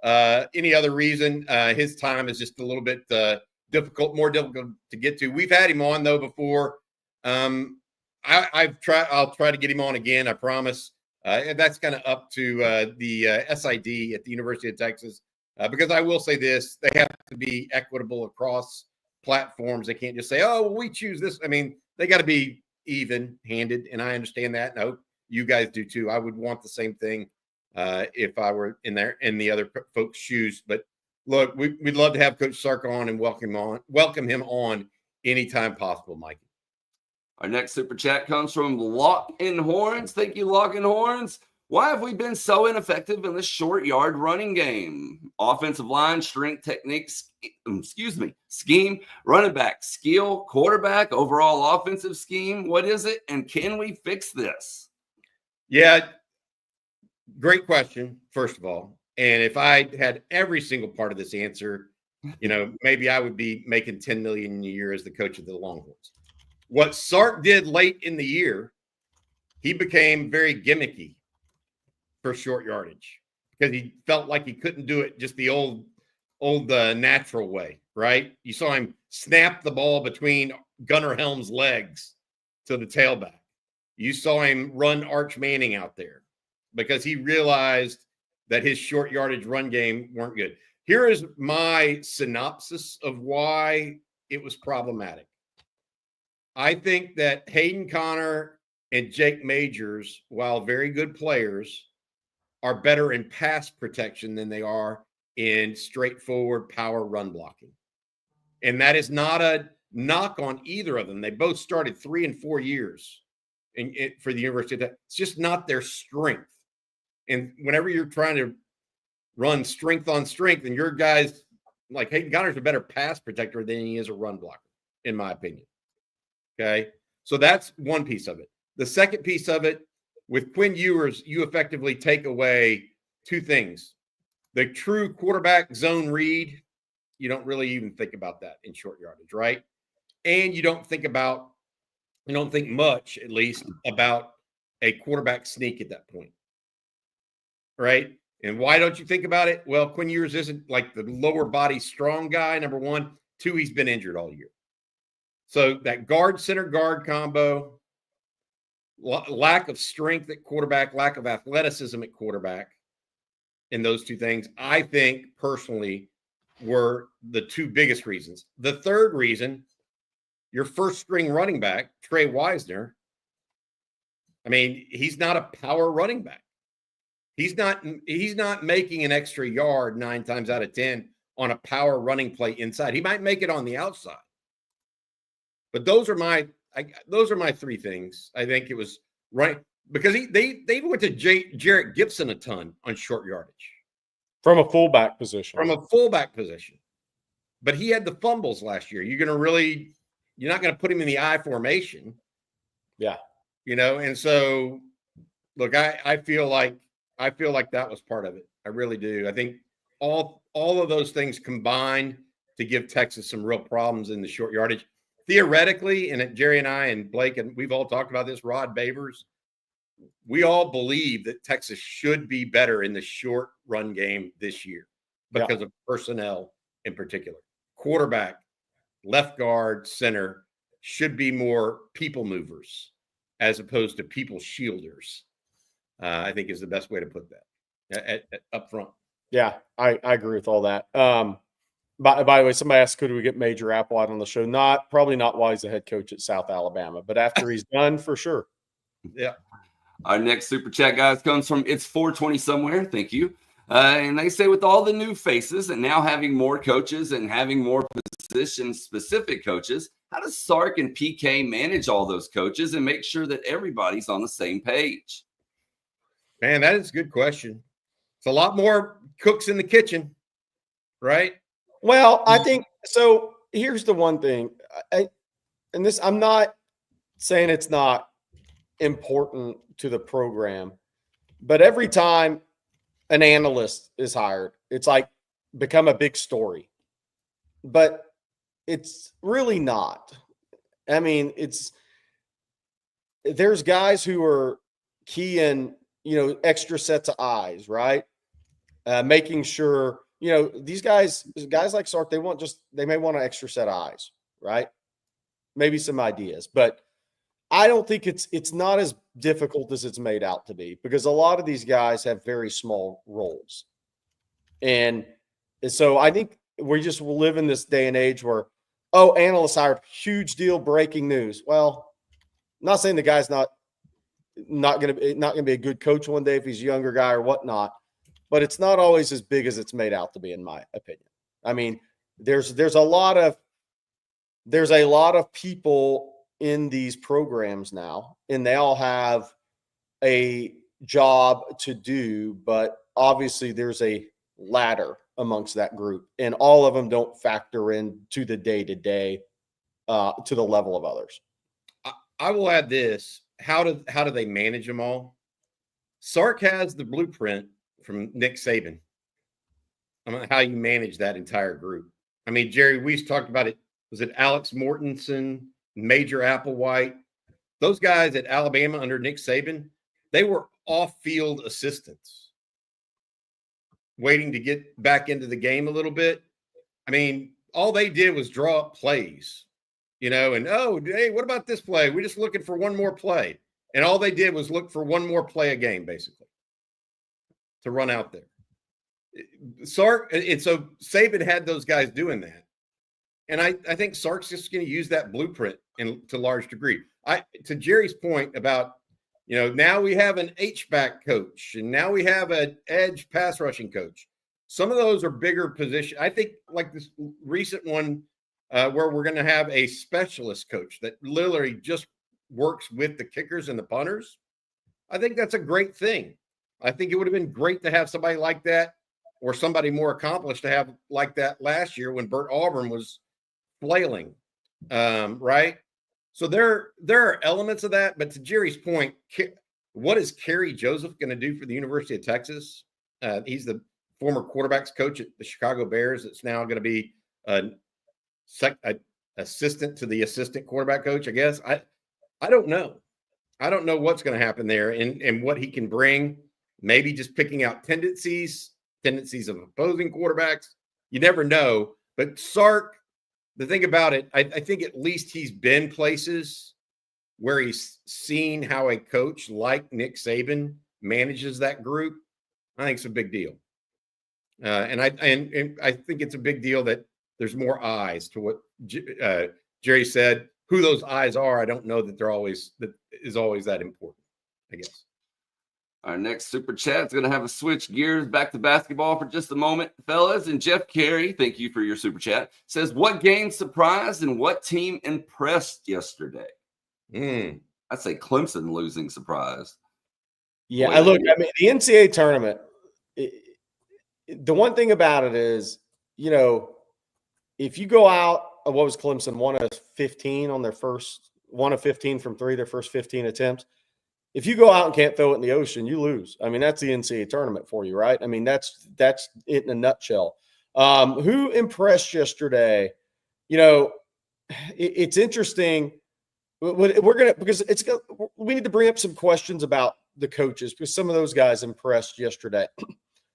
any other reason. His time is just a little bit more difficult to get to. We've had him on though before. I'll try to get him on again. I promise. And that's kind of up to the SID at the University of Texas, because I will say this: they have to be equitable across platforms. They can't just say, "Oh, well, we choose this." I mean, they got to be even-handed, and I understand that. And I hope you guys do too. I would want the same thing if I were in the other folks' shoes. But look, we'd love to have Coach Sark on and welcome him on anytime possible, Mikey. Our next super chat comes from Lockin' Horns. Thank you, Lockin' Horns. Why have we been so ineffective in the short yard running game? Offensive line, strength, techniques, scheme, running back, skill, quarterback, overall offensive scheme. What is it? And can we fix this? Yeah, great question, first of all. And if I had every single part of this answer, maybe I would be making $10 million a year as the coach of the Longhorns. What Sark did late in the year, he became very gimmicky. for short yardage because he felt like he couldn't do it just the old natural way, right? You saw him snap the ball between Gunnar Helm's legs to the tailback. You saw him run Arch Manning out there because he realized that his short yardage run game weren't good. Here is my synopsis of why it was problematic. I think that Hayden Connor and Jake Majors, while very good players, are better in pass protection than they are in straightforward power run blocking. And that is not a knock on either of them. They both started 3 and 4 years for the University of Texas. It's just not their strength. And whenever you're trying to run strength on strength, and your guys like Hayden Connor's a better pass protector than he is a run blocker, in my opinion. Okay. So that's one piece of it. The second piece of it, with Quinn Ewers, you effectively take away two things. The true quarterback zone read, you don't really even think about that in short yardage, right? And you don't think much, at least, about a quarterback sneak at that point, right? And why don't you think about it? Well, Quinn Ewers isn't like the lower body strong guy, number one. Two, he's been injured all year. So that guard center guard combo, lack of strength at quarterback, lack of athleticism at quarterback, and those two things, I think personally, were the two biggest reasons. The third reason, your first string running back, Trey Wisner, I mean, he's not a power running back. He's not making an extra yard 9 times out of 10 on a power running play inside. He might make it on the outside. But those are my three things. I think it was right because they even went to Jarrett Gibson a ton on short yardage. From a fullback position. But he had the fumbles last year. You're not going to put him in the I formation. Yeah. And so look, I feel like that was part of it. I really do. I think all of those things combined to give Texas some real problems in the short yardage. Theoretically, and Jerry and I and Blake, and we've all talked about this, Rod Babers, we all believe that Texas should be better in the short run game this year because of personnel in particular. Quarterback, left guard, center should be more people movers as opposed to people shielders. I think is the best way to put that up front. Yeah, I agree with all that. By the way, somebody asked, could we get Major Applewhite on the show? Probably not while he's the head coach at South Alabama, but after he's done, for sure. Yeah. Our next super chat, guys, comes from It's 420 Somewhere. Thank you. And they say, with all the new faces and now having more coaches and having more position-specific coaches, how does Sark and PK manage all those coaches and make sure that everybody's on the same page? Man, that is a good question. It's a lot more cooks in the kitchen, right? Well, I think so. Here's the one thing, I'm not saying it's not important to the program, but every time an analyst is hired, it's like become a big story, but it's really not. I mean, there's guys who are keying, extra sets of eyes, right? Making sure, these guys like Sark, they may want an extra set of eyes, right? Maybe some ideas, but I don't think it's not as difficult as it's made out to be because a lot of these guys have very small roles. And so I think we just live in this day and age where, analysts hired, huge deal, breaking news. Well, I'm not saying the guy's not going to be a good coach one day if he's a younger guy or whatnot, but it's not always as big as it's made out to be, in my opinion. I mean, there's a lot of people in these programs now, and they all have a job to do, but obviously there's a ladder amongst that group, and all of them don't factor in to the day-to-day to the level of others. I will add this. How do they manage them all? Sark has the blueprint from Nick Saban on how you manage that entire group. I mean, Jerry, we talked about it. Was it Alex Mortensen, Major Applewhite? Those guys at Alabama under Nick Saban, they were off-field assistants waiting to get back into the game a little bit. I mean, all they did was draw up plays, and, oh, hey, what about this play? We're just looking for one more play. And all they did was look for one more play a game, basically, to run out there. Sark, and so Saban had those guys doing that. And I think Sark's just going to use that blueprint to a large degree. To Jerry's point about, now we have an H-back coach, and now we have an edge pass rushing coach. Some of those are bigger positions. I think like this recent one where we're going to have a specialist coach that literally just works with the kickers and the punters. I think that's a great thing. I think it would have been great to have somebody like that or somebody more accomplished to have like that last year when Bert Auburn was flailing, right? So there are elements of that. But to Jerry's point, what is Kerry Joseph going to do for the University of Texas? He's the former quarterbacks coach at the Chicago Bears. It's now going to be an assistant to the assistant quarterback coach, I guess. I don't know. I don't know what's going to happen there and what he can bring. Maybe just picking out tendencies of opposing quarterbacks. You never know. But Sark, the thing about it, I think at least he's been places where he's seen how a coach like Nick Saban manages that group. I think it's a big deal. And I think it's a big deal that there's more eyes to what Jerry said. Who those eyes are, I don't know that that is always that important, I guess. Our next super chat is going to have us switch gears back to basketball for just a moment, fellas. And Jeff Carey, thank you for your super chat, says, what game surprised and what team impressed yesterday? I'd say Clemson losing surprised. Yeah, I mean, the NCAA tournament, the one thing about it is, if you go out, what was Clemson, 1 of 15 on their first, 1 of 15 from 3, their first 15 attempts. If you go out and can't throw it in the ocean, you lose. I mean, that's the NCAA tournament for you, right? I mean, that's it in a nutshell. Who impressed yesterday? It's interesting. We need to bring up some questions about the coaches because some of those guys impressed yesterday.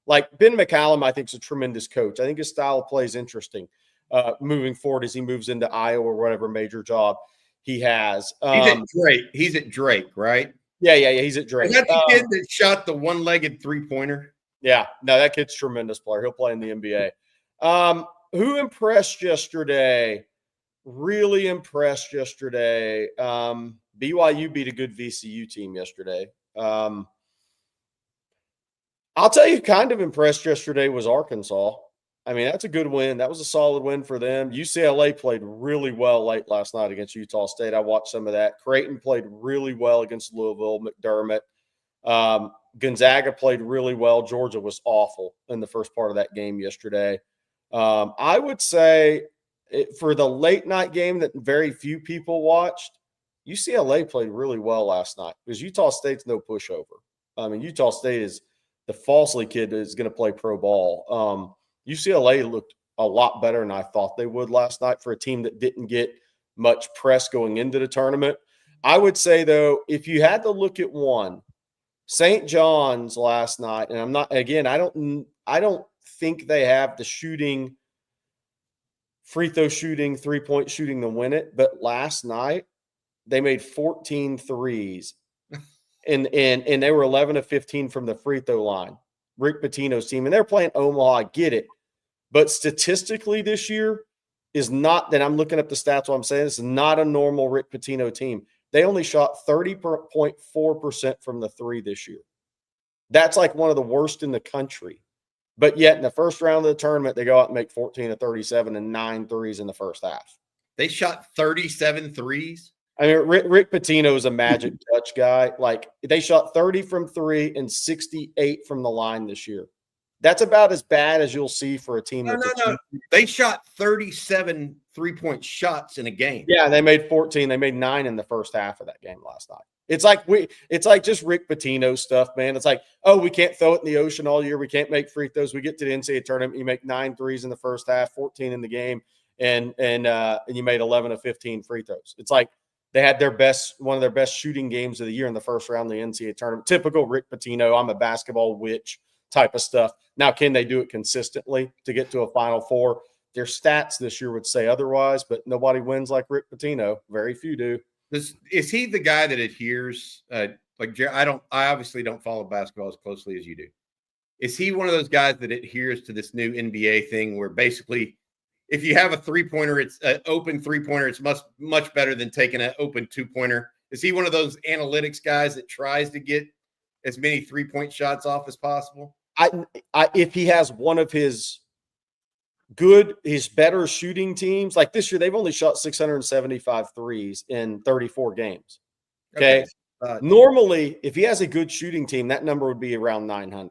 Like Ben McCallum, I think is a tremendous coach. I think his style of play is interesting moving forward as he moves into Iowa or whatever major job he has. He's at Drake, right? Yeah. He's at Drake. Is that the kid that shot the one-legged three-pointer? Yeah. No, that kid's a tremendous player. He'll play in the NBA. Who impressed yesterday? Really impressed yesterday. BYU beat a good VCU team yesterday. I'll tell you, kind of impressed yesterday was Arkansas. I mean, that's a good win. That was a solid win for them. UCLA played really well late last night against Utah State. I watched some of that. Creighton played really well against Louisville, McDermott. Gonzaga played really well. Georgia was awful in the first part of that game yesterday. I would say for the late night game that very few people watched, UCLA played really well last night because Utah State's no pushover. I mean, Utah State is the falsely kid that is going to play pro ball. UCLA looked a lot better than I thought they would last night for a team that didn't get much press going into the tournament. I would say, though, if you had to look at one, St. John's last night, and I don't think they have the shooting, free throw shooting, three-point shooting to win it, but last night they made 14 threes, and they were 11 of 15 from the free throw line. Rick Pitino's team, and they're playing Omaha. I get it. But statistically this year is not that I'm looking up the stats while I'm saying this is not a normal Rick Pitino team. They only shot 30.4% from the three this year. That's like one of the worst in the country. But yet in the first round of the tournament, they go out and make 14 of 37 and 9 threes in the first half. They shot 37 threes? I mean, Rick Pitino is a magic touch guy. Like, they shot 30 from 3 and 68 from the line this year. That's about as bad as you'll see for a team. No. They shot 37 three-point shots in a game. Yeah, they made 14. They made 9 in the first half of that game last night. It's like just Rick Pitino stuff, man. It's like, oh, we can't throw it in the ocean all year. We can't make free throws. We get to the NCAA tournament, you make 9 threes in the first half, 14 in the game, and you made 11 of 15 free throws. It's like, They had one of their best shooting games of the year in the first round of the NCAA tournament. Typical Rick Pitino, I'm a basketball witch type of stuff. Now, can they do it consistently to get to a Final Four? Their stats this year would say otherwise, but nobody wins like Rick Pitino. Very few do. Is he the guy that adheres? I obviously don't follow basketball as closely as you do. Is he one of those guys that adheres to this new NBA thing where basically if you have a 3-pointer, it's an open 3-pointer, it's much better than taking an open 2-pointer? Is he one of those analytics guys that tries to get as many 3-point shots off as possible? If he has one of his better shooting teams, like this year, they've only shot 675 threes in 34 games. Okay. Normally, if he has a good shooting team, that number would be around 900.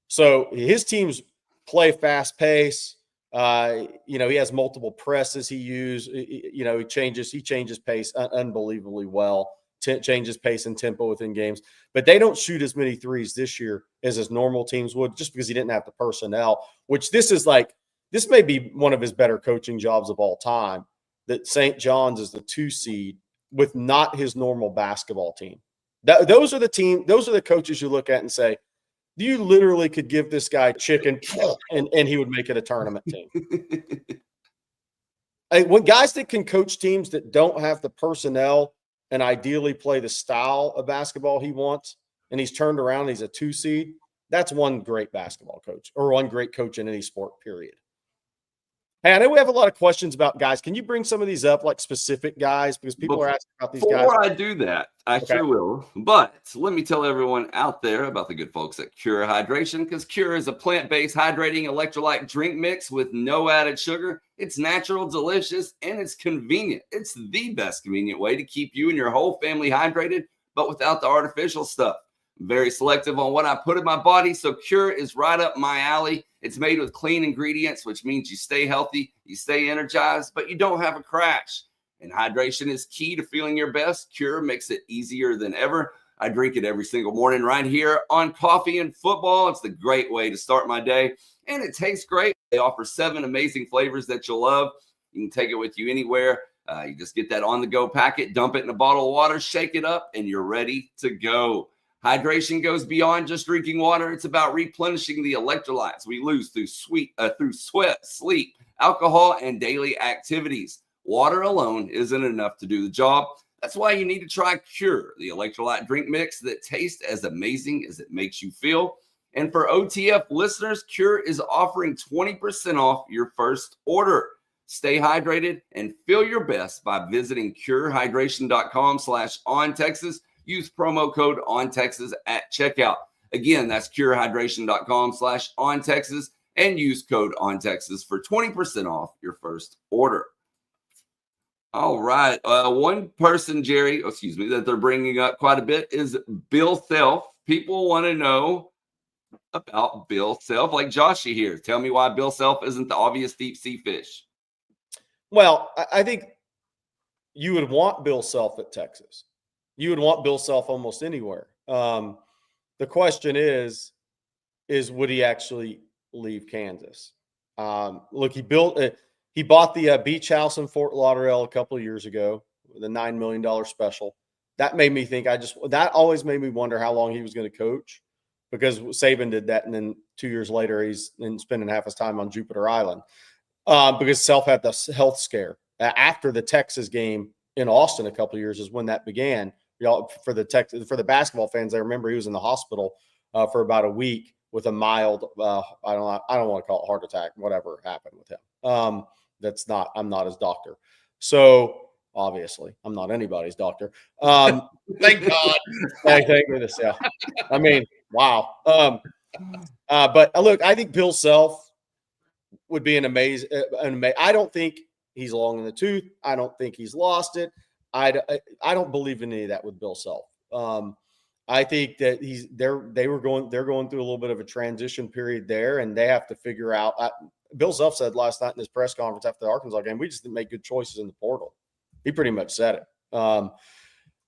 So his teams play fast pace. He has multiple presses he uses. He changes pace unbelievably well. Changes pace and tempo within games, but they don't shoot as many threes this year as his normal teams would, just because he didn't have the personnel. Which this may be one of his better coaching jobs of all time. That St. John's is the 2 seed with not his normal basketball team. Those are the coaches you look at and say, you literally could give this guy chicken and he would make it a tournament team. When guys that can coach teams that don't have the personnel and ideally play the style of basketball he wants, and he's turned around, he's a 2 seed, that's one great basketball coach, or one great coach in any sport, period. Hey, I know we have a lot of questions about guys. Can you bring some of these up, like specific guys? Because people are asking about these guys. Before I do that, I sure will. But let me tell everyone out there about the good folks at Cure Hydration, because Cure is a plant-based hydrating electrolyte drink mix with no added sugar. It's natural, delicious, and it's convenient. It's the best convenient way to keep you and your whole family hydrated, but without the artificial stuff. Very selective on what I put in my body, so Cure is right up my alley. It's made with clean ingredients, which means you stay healthy, you stay energized, but you don't have a crash. And hydration is key to feeling your best. Cure makes it easier than ever. I drink it every single morning right here on Coffee and Football. It's the great way to start my day, and it tastes great. They offer 7 amazing flavors that you'll love. You can take it with you anywhere. You just get that on-the-go packet, dump it in a bottle of water, shake it up, and you're ready to go. Hydration goes beyond just drinking water. It's about replenishing the electrolytes we lose through sweat, sleep, alcohol, and daily activities. Water alone isn't enough to do the job. That's why you need to try Cure, the electrolyte drink mix that tastes as amazing as it makes you feel. And for OTF listeners, Cure is offering 20% off your first order. Stay hydrated and feel your best by visiting curehydration.com/ontexas. Use promo code ONTEXAS at checkout. Again, that's curehydration.com/ONTEXAS and use code ONTEXAS for 20% off your first order. All right. One person, Jerry, that they're bringing up quite a bit is Bill Self. People want to know about Bill Self, like Joshy here. Tell me why Bill Self isn't the obvious deep sea fish. Well, I think you would want Bill Self at Texas. You would want Bill Self almost anywhere. The question is would he actually leave Kansas? Look, he bought the beach house in Fort Lauderdale a couple of years ago with a $9 million special. That made me think that always made me wonder how long he was going to coach, because Saban did that. And then 2 years later, he's spending half his time on Jupiter Island because Self had the health scare after the Texas game in Austin a couple of years is when that began. For the basketball fans, I remember he was in the hospital for about a week with a mild, I don't want to call it heart attack, whatever happened with him. I'm not his doctor. So obviously I'm not anybody's doctor. Thank God. Thank goodness. Yeah. I mean, wow. But look, I think Bill Self would be an amazing. I don't think he's long in the tooth. I don't think he's lost it. I don't believe in any of that with Bill Self. I think that they're going through a little bit of a transition period there, and they have to figure out. Bill Self said last night in his press conference after the Arkansas game, we just didn't make good choices in the portal. He pretty much said it.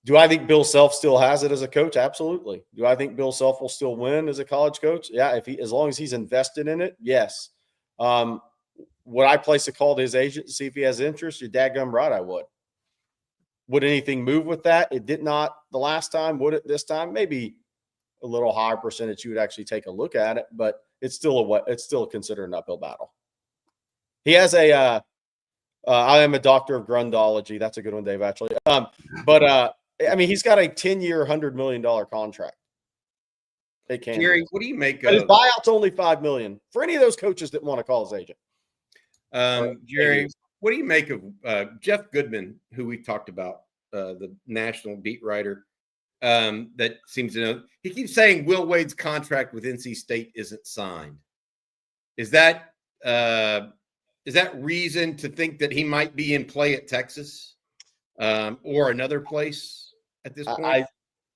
Do I think Bill Self still has it as a coach? Absolutely. Do I think Bill Self will still win as a college coach? Yeah, as long as he's invested in it, yes. Would I place a call to his agent to see if he has interest? You're dadgum right, I would. Would anything move with that? It did not the last time. Would it this time? Maybe a little higher percentage you would actually take a look at it, but it's still considered an uphill battle. He has I am a doctor of grundology. That's a good one, Dave, actually. I mean, he's got a 10-year, $100 million contract. Jerry, what do you make but of his buyout's only $5 million for any of those coaches that want to call his agent? Jerry, what do you make of Jeff Goodman, who we talked about, the national beat writer, that seems to know? He keeps saying Will Wade's contract with NC State isn't signed. Is that reason to think that he might be in play at Texas or another place at this point?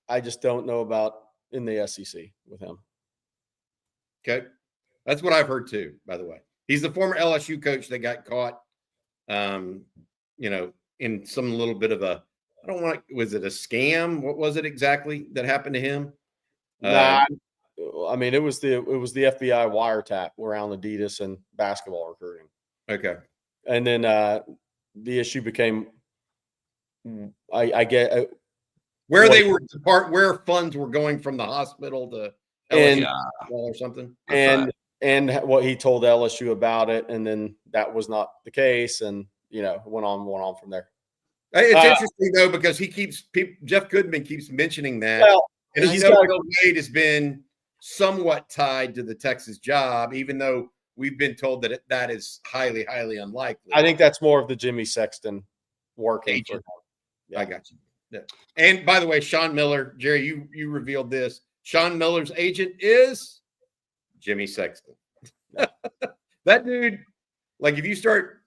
I just don't know about in the SEC with him. Okay. That's what I've heard too, by the way. He's the former LSU coach that got caught, in some little bit of was it a scam? What was it exactly that happened to him? I mean, it was the FBI wiretap around Adidas and basketball recruiting. Okay. And then the issue became, I get where funds were going from the hospital to LSU or something. And what he told LSU about it, and then that was not the case, and went on from there. It's interesting though, because Jeff Goodman keeps mentioning that, and I know Will Wade has been somewhat tied to the Texas job, even though we've been told that that is highly, highly unlikely. I think that's more of the Jimmy Sexton working. I got you. Yeah. And by the way, Sean Miller, Jerry, you revealed this. Sean Miller's agent is Jimmy Sexton. That dude, like if you start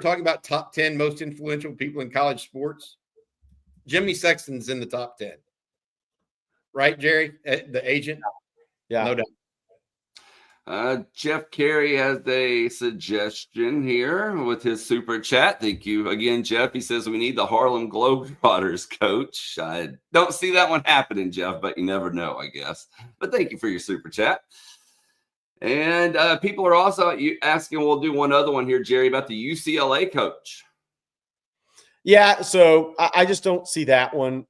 talking about top 10 most influential people in college sports, Jimmy Sexton's in the top 10. Right, Jerry? The agent? Yeah. No doubt. Jeff Carey has a suggestion here with his super chat. Thank you again, Jeff. He says we need the Harlem Globetrotters coach. I don't see that one happening, Jeff, but you never know, I guess. But thank you for your super chat. And people are also asking, we'll do one other one here, Jerry, about the UCLA coach. Yeah, so I just don't see that one.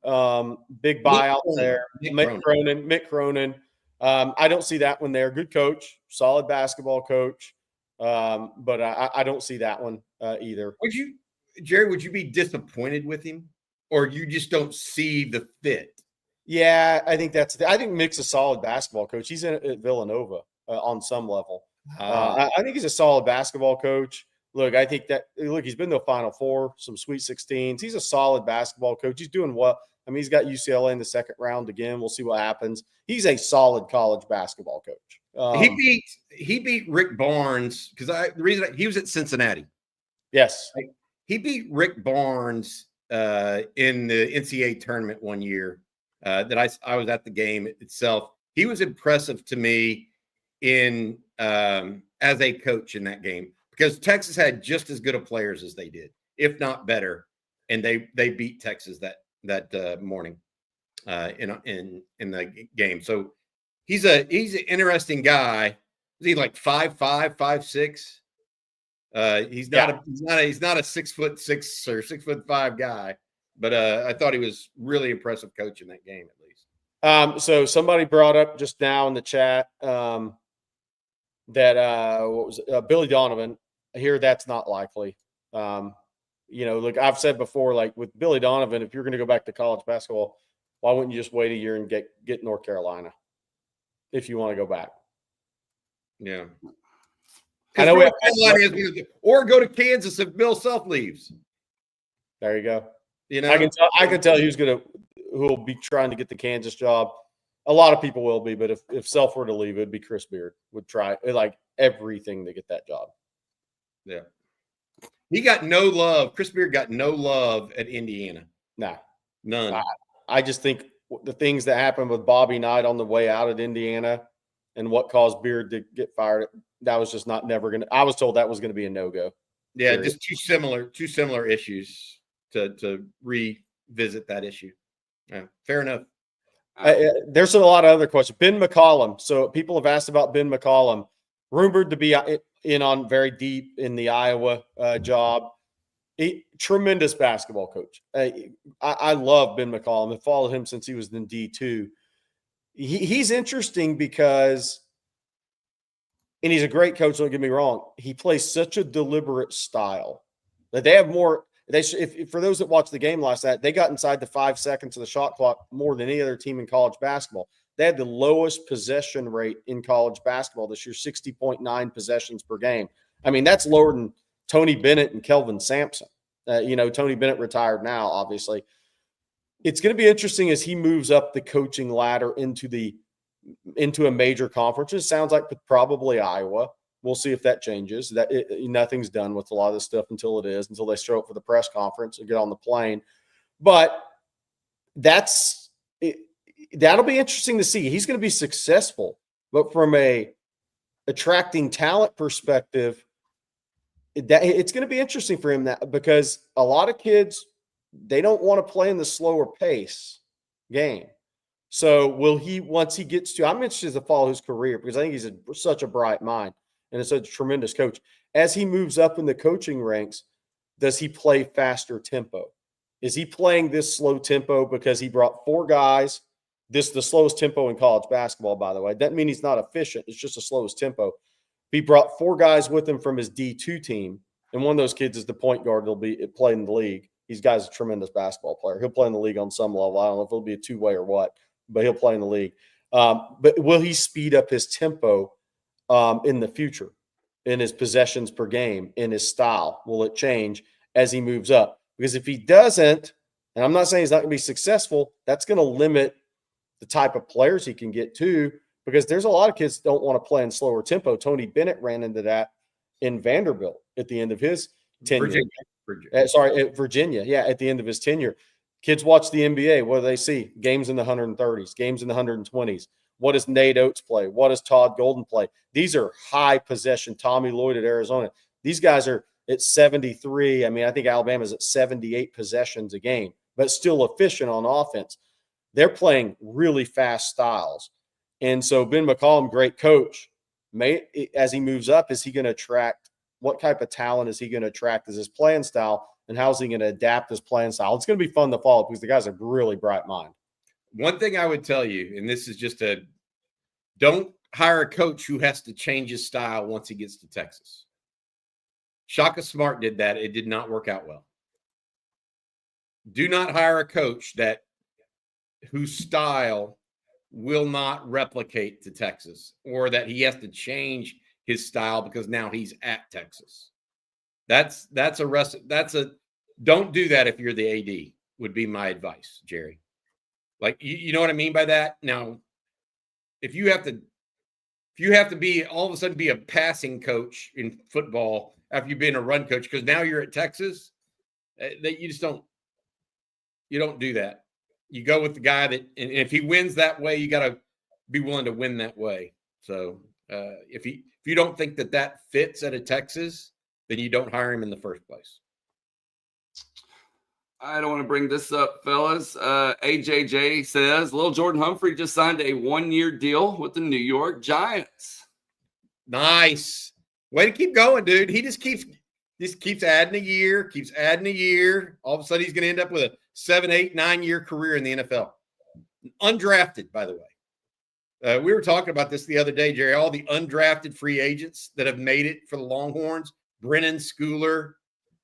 Big buyout there. Mick Cronin. I don't see that one there. Good coach, solid basketball coach. But I don't see that one either. Jerry, would you be disappointed with him, or you just don't see the fit? Yeah, I think I think Mick's a solid basketball coach. He's at Villanova on some level. I think he's a solid basketball coach. Look, I think he's been to the Final Four, some Sweet 16s. He's a solid basketball coach. He's doing well. I mean, he's got UCLA in the second round again. We'll see what happens. He's a solid college basketball coach. He beat Rick Barnes because the reason he was at Cincinnati. Yes, he beat Rick Barnes in the NCAA tournament one year. That I was at the game itself. He was impressive to me in as a coach in that game because Texas had just as good of players as they did, if not better, and they beat Texas that morning in the game. So he's an interesting guy. Is he like 5'5", 5'6"? He's not a 6'6" or 6'5" guy, but I thought he was really impressive coach in that game at least. So somebody brought up just now in the chat that what was it? Billy Donovan. I hear that's not likely. Look, I've said before, like with Billy Donovan, if you're going to go back to college basketball, why wouldn't you just wait a year and get North Carolina if you want to go back? Yeah. I know or go to Kansas if Bill Self leaves. There you go. I can tell who will be trying to get the Kansas job. A lot of people will be, but if Self were to leave, it'd be Chris Beard would try like everything to get that job. Yeah. He got no love. Chris Beard got no love at Indiana. Nah, none. I just think the things that happened with Bobby Knight on the way out of Indiana and what caused Beard to get fired, that was just never going to – I was told that was going to be a no-go. Yeah, period. Just two similar issues to revisit that issue. Yeah, fair enough. There's a lot of other questions. Ben McCollum. So people have asked about Ben McCollum, rumored to be in on very deep in the Iowa job. Tremendous basketball coach. I love Ben McCollum. I've followed him since he was in D2. He's interesting because, and he's a great coach, don't get me wrong, he plays such a deliberate style that they have more. For those that watched the game last night, they got inside the 5 seconds of the shot clock more than any other team in college basketball. They had the lowest possession rate in college basketball this year, 60.9 possessions per game. I mean, that's lower than Tony Bennett and Kelvin Sampson. Tony Bennett retired now, obviously. It's going to be interesting as he moves up the coaching ladder into a major conference. It sounds like probably Iowa. We'll see if that changes. Nothing's done with a lot of this stuff until they show up for the press conference and get on the plane. But that'll be interesting to see. He's going to be successful, but from a attracting talent perspective, it's going to be interesting for him because a lot of kids, they don't want to play in the slower pace game. So once he gets to, I'm interested to follow his career because I think he's such a bright mind and is such a tremendous coach. As he moves up in the coaching ranks, does he play faster tempo? Is he playing this slow tempo because he brought 4 guys? This the slowest tempo in college basketball, by the way. Doesn't mean he's not efficient. It's just the slowest tempo. He brought 4 guys with him from his D2 team, and one of those kids is the point guard that'll be playing in the league. He's guy's a tremendous basketball player. He'll play in the league on some level. I don't know if it'll be a 2-way or what, but he'll play in the league. But will he speed up his tempo in the future, in his possessions per game, in his style? Will it change as he moves up? Because if he doesn't, and I'm not saying he's not going to be successful, that's going to limit the type of players he can get to, because there's a lot of kids that don't want to play in slower tempo. Tony Bennett ran into that in Vanderbilt at the end of his tenure. Virginia. Yeah, at the end of his tenure. Kids watch the NBA. What do they see? Games in the 130s, games in the 120s. What does Nate Oates play? What does Todd Golden play? These are high possession. Tommy Lloyd at Arizona. These guys are at 73. I mean, I think Alabama's at 78 possessions a game, but still efficient on offense. They're playing really fast styles. And so Ben McCollum, great coach, as he moves up, is he going to attract – what type of talent is he going to attract as his playing style, and how is he going to adapt his playing style? It's going to be fun to follow because the guy's a really bright mind. One thing I would tell you, and this is just don't hire a coach who has to change his style once he gets to Texas. Shaka Smart did that. It did not work out well. Do not hire a coach whose style will not replicate to Texas, or that he has to change his style because now he's at Texas. Don't do that if you're the AD, would be my advice, Jerry. Like, you know what I mean by that? Now, if you have to be all of a sudden be a passing coach in football after you've been a run coach, because now you're at Texas, that you don't do that. You go with the guy and if he wins that way, you got to be willing to win that way. So if you don't think that fits at a Texas, then you don't hire him in the first place. I don't want to bring this up, fellas. AJJ says, Lil Jordan Humphrey just signed a 1-year deal with the New York Giants. Nice. Way to keep going, dude. He just keeps adding a year. All of a sudden, he's going to end up with a 7, 8, 9-year career in the NFL. Undrafted, by the way. We were talking about this the other day, Jerry. All the undrafted free agents that have made it for the Longhorns. Brennan Schooler.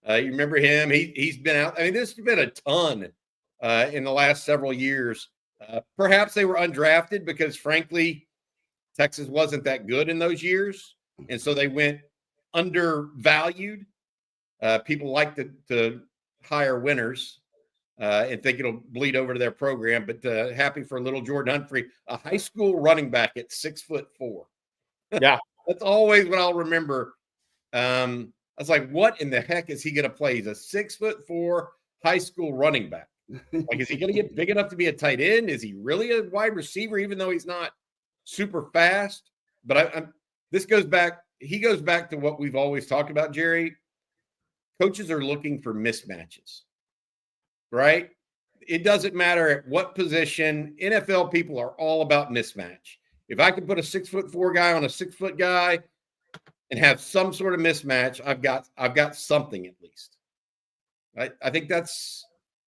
You remember him? He's been out. I mean, there's been a ton in the last several years. Perhaps they were undrafted because, frankly, Texas wasn't that good in those years. And so they went undervalued. People like to hire winners and think it'll bleed over to their program. But happy for little Jordan Humphrey, a high school running back at 6'4". Yeah. That's always what I'll remember. I was like, what in the heck is he going to play? He's a 6'4" high school running back. Like, is he going to get big enough to be a tight end? Is he really a wide receiver, even though he's not super fast? But he goes back to what we've always talked about, Jerry. Coaches are looking for mismatches, right? It doesn't matter at what position. NFL people are all about mismatch. If I can put a 6'4" guy on a 6' guy and have some sort of mismatch, I've got something at least. I think that's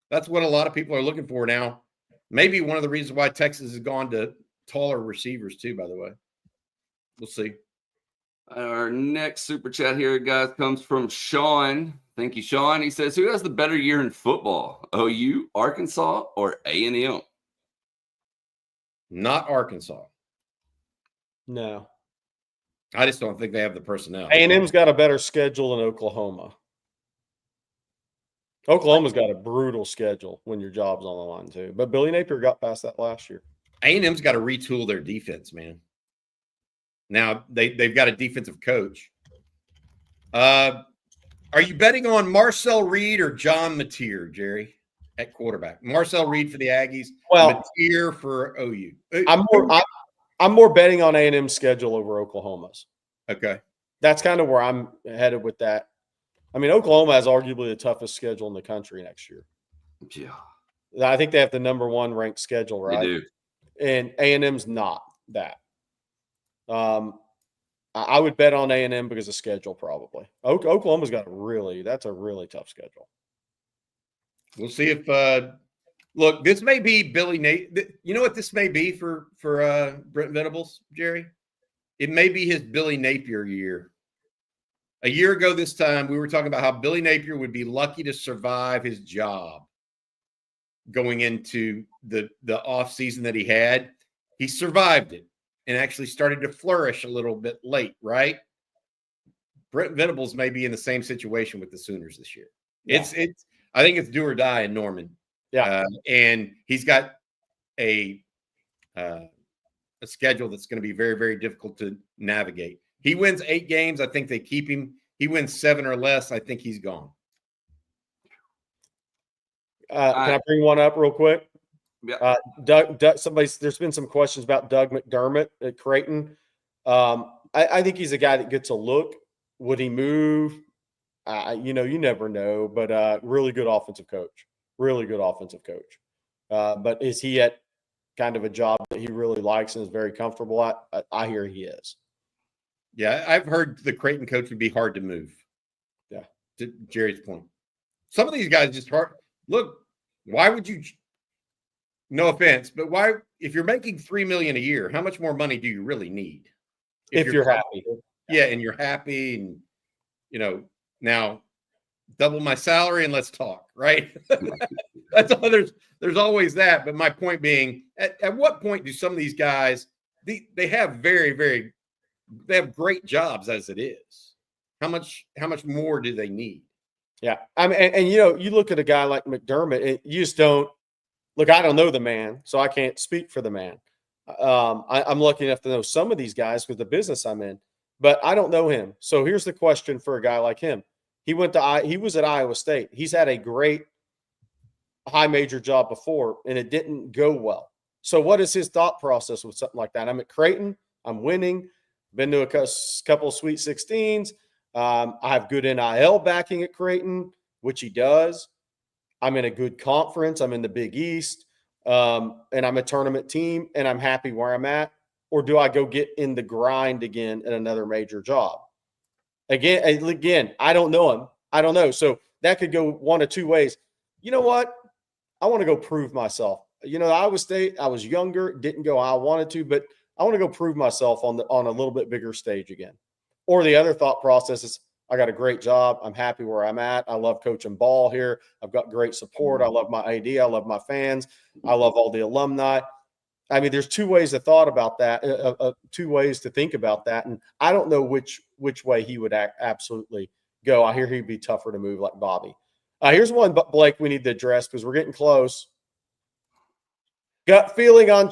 what a lot of people are looking for now. Maybe one of the reasons why Texas has gone to taller receivers too, by the way. We'll see. Our next super chat here, guys, comes from Sean. Thank you, Sean. He says, who has the better year in football, OU, Arkansas, or A&M? Not Arkansas. No. I just don't think they have the personnel. A&M's got a better schedule than Oklahoma. Oklahoma's got a brutal schedule when your job's on the line too. But Billy Napier got past that last year. A&M's got to retool their defense, man. Now they've got a defensive coach. Are you betting on Marcel Reed or John Mateer, Jerry, at quarterback? Marcel Reed for the Aggies, well, Mateer for OU. I'm more betting on A&M's schedule over Oklahoma's. Okay. That's kind of where I'm headed with that. I mean, Oklahoma has arguably the toughest schedule in the country next year. Yeah. I think they have the number 1 ranked schedule, right? They do. And A&M's not that. I would bet on A&M because of schedule probably. Oklahoma's got that's a really tough schedule. We'll see if look, this may be Billy Nate. You know what this may be for Brent Venables, Jerry? It may be his Billy Napier year. A year ago this time, we were talking about how Billy Napier would be lucky to survive his job going into the offseason that he had. He survived it and actually started to flourish a little bit late, right? Brent Venables may be in the same situation with the Sooners this year. Yeah. It's I think it's do or die in Norman. Yeah. And he's got a schedule that's going to be very, very difficult to navigate. He wins 8 games. I think they keep him. He wins 7 or less. I think he's gone. Can I bring one up real quick? Yeah. Doug, there's been some questions about Doug McDermott at Creighton. I think he's a guy that gets a look. Would he move? You never know, but really good offensive coach. Really good offensive coach. But is he at kind of a job that he really likes and is very comfortable at? I hear he is. Yeah, I've heard the Creighton coach would be hard to move. Yeah. To Jerry's point. Some of these guys just hard. Look, why would you – no offense, but why – if you're making $3 million a year, how much more money do you really need? If you're happy. Yeah, and you're happy and, now double my salary and let's talk, right? That's all. There's always that. But my point being, at what point do some of these guys they have very, very they have great jobs as it is. How much more do they need? Yeah. I mean, and you look at a guy like McDermott, you just don't look, I don't know the man, so I can't speak for the man. I'm lucky enough to know some of these guys with the business I'm in, but I don't know him. So here's the question for a guy like him. He was at Iowa State. He's had a great high major job before, and it didn't go well. So what is his thought process with something like that? I'm at Creighton. I'm winning. Been to a couple of Sweet 16s. I have good NIL backing at Creighton, which he does. I'm in a good conference. I'm in the Big East, and I'm a tournament team, and I'm happy where I'm at. Or do I go get in the grind again at another major job? Again, I don't know him. I don't know. So that could go one of two ways. You know what? I want to go prove myself. Iowa State, I was younger, didn't go how I wanted to, but I want to go prove myself on a little bit bigger stage again. Or the other thought process is, I got a great job. I'm happy where I'm at. I love coaching ball here. I've got great support. I love my AD. I love my fans. I love all the alumni. I mean, there's two ways of thought about that, two ways to think about that. And I don't know which way he would absolutely go. I hear he'd be tougher to move like Bobby. Here's one, Blake, we need to address because we're getting close. Gut feeling on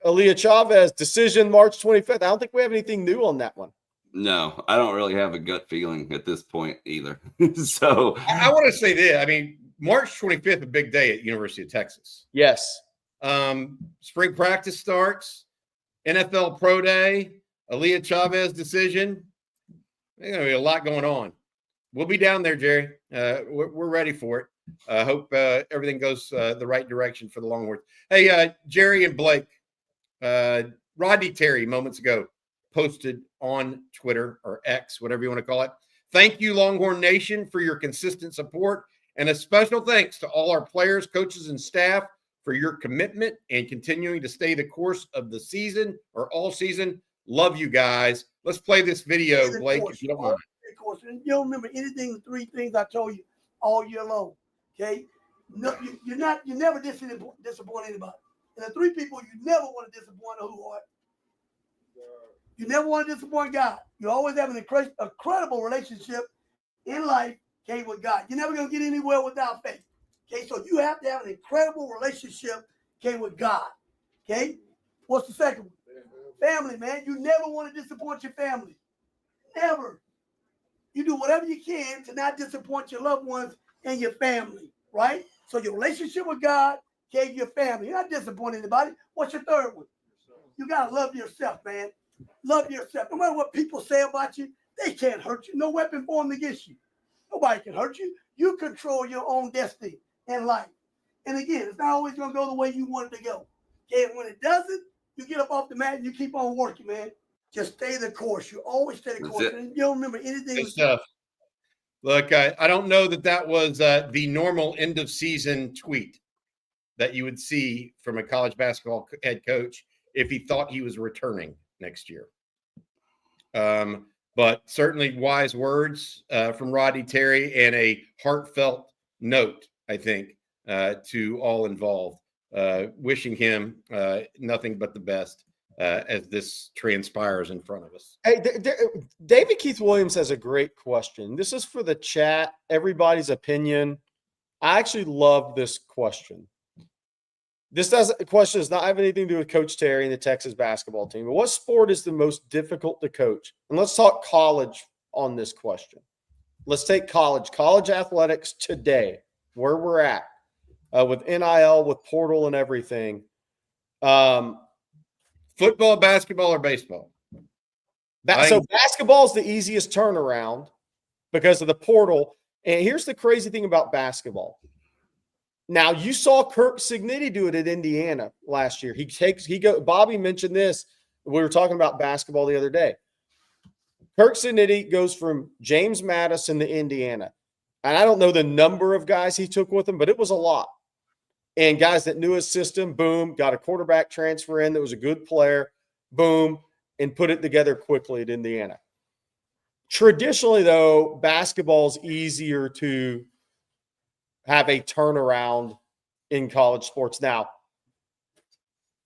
Aaliyah Chavez decision March 25th. I don't think we have anything new on that one. No, I don't really have a gut feeling at this point either. So I want to say this. I mean, March 25th, a big day at University of Texas. Yes. Spring practice starts, NFL Pro Day, Aaliyah Chavez decision. There's going to be a lot going on. We'll be down there, Jerry. We're ready for it. I hope everything goes the right direction for the Longhorns. Hey, Jerry and Blake, Rodney Terry moments ago posted on Twitter or X, whatever you want to call it. Thank you, Longhorn Nation, for your consistent support And a special thanks to all our players, coaches, and staff for your commitment and continuing to stay the course of the season or all season. Love you guys. Let's play this video, Blake, if you don't mind. You don't remember anything, the 3 things I told you all year long. Okay? No, you never disappoint anybody. And the 3 people you never want to disappoint are who are. You never want to disappoint God. You always have an incredible relationship in life, okay, with God. You're never going to get anywhere without faith. Okay, so you have to have an incredible relationship, okay, with God. Okay? What's the second one? Family, man. You never want to disappoint your family. Never. You do whatever you can to not disappoint your loved ones and your family, right? So your relationship with God, okay, your family. You're not disappointing anybody. What's your third one? You got to love yourself, man. Love yourself. No matter what people say about you, they can't hurt you. No weapon formed against you. Nobody can hurt you. You control your own destiny in life. And again, it's not always going to go the way you want it to go. Okay, and when it doesn't, you get up off the mat and you keep on working, man. Just stay the course. You always stay the course. And you don't remember anything. Good stuff. Look, I don't know that was the normal end of season tweet that you would see from a college basketball head coach if he thought he was returning next year. But certainly wise words from Rodney Terry and a heartfelt note, I think, to all involved, wishing him nothing but the best as this transpires in front of us. Hey, David Keith Williams has a great question. This is for the chat, everybody's opinion. I actually love this question. The question does not have anything to do with Coach Terry and the Texas basketball team. But what sport is the most difficult to coach? And let's talk college on this question. Let's take college athletics today, where we're at with NIL, with portal and everything. Football, basketball, or baseball? So basketball is the easiest turnaround because of the portal. And here's the crazy thing about basketball. Now, you saw Kirk Cignetti do it at Indiana last year. Bobby mentioned this. We were talking about basketball the other day. Kirk Cignetti goes from James Madison to Indiana. And I don't know the number of guys he took with him, but it was a lot. And guys that knew his system, boom, got a quarterback transfer in that was a good player, boom, and put it together quickly at Indiana. Traditionally, though, basketball is easier to have a turnaround in college sports. Now,